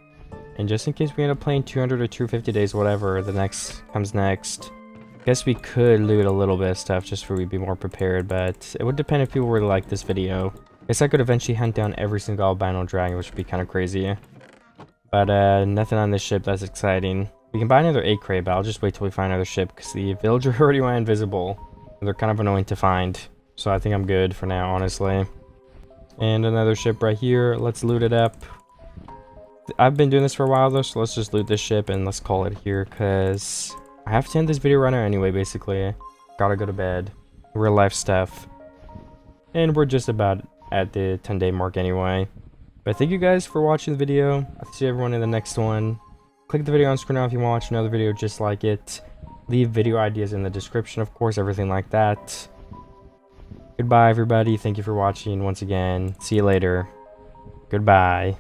And just in case we end up playing 200 or 250 days, whatever the next comes next. Guess we could loot a little bit of stuff just for we'd be more prepared, but it would depend if people really like this video. Guess I could eventually hunt down every single albino dragon, which would be kind of crazy. But nothing on this ship that's exciting. We can buy another 8 crate, but I'll just wait till we find another ship because the villager already went invisible. And they're kind of annoying to find. So I think I'm good for now, honestly. And another ship right here. Let's loot it up. I've been doing this for a while though, so let's just loot this ship and let's call it here because I have to end this video right now anyway, basically. Gotta go to bed. Real life stuff. And we're just about at the 10-day mark anyway. But thank you guys for watching the video. I'll see everyone in the next one. Click the video on screen now if you want to watch another video just like it. Leave video ideas in the description, of course, everything like that. Goodbye, everybody. Thank you for watching once again. See you later. Goodbye.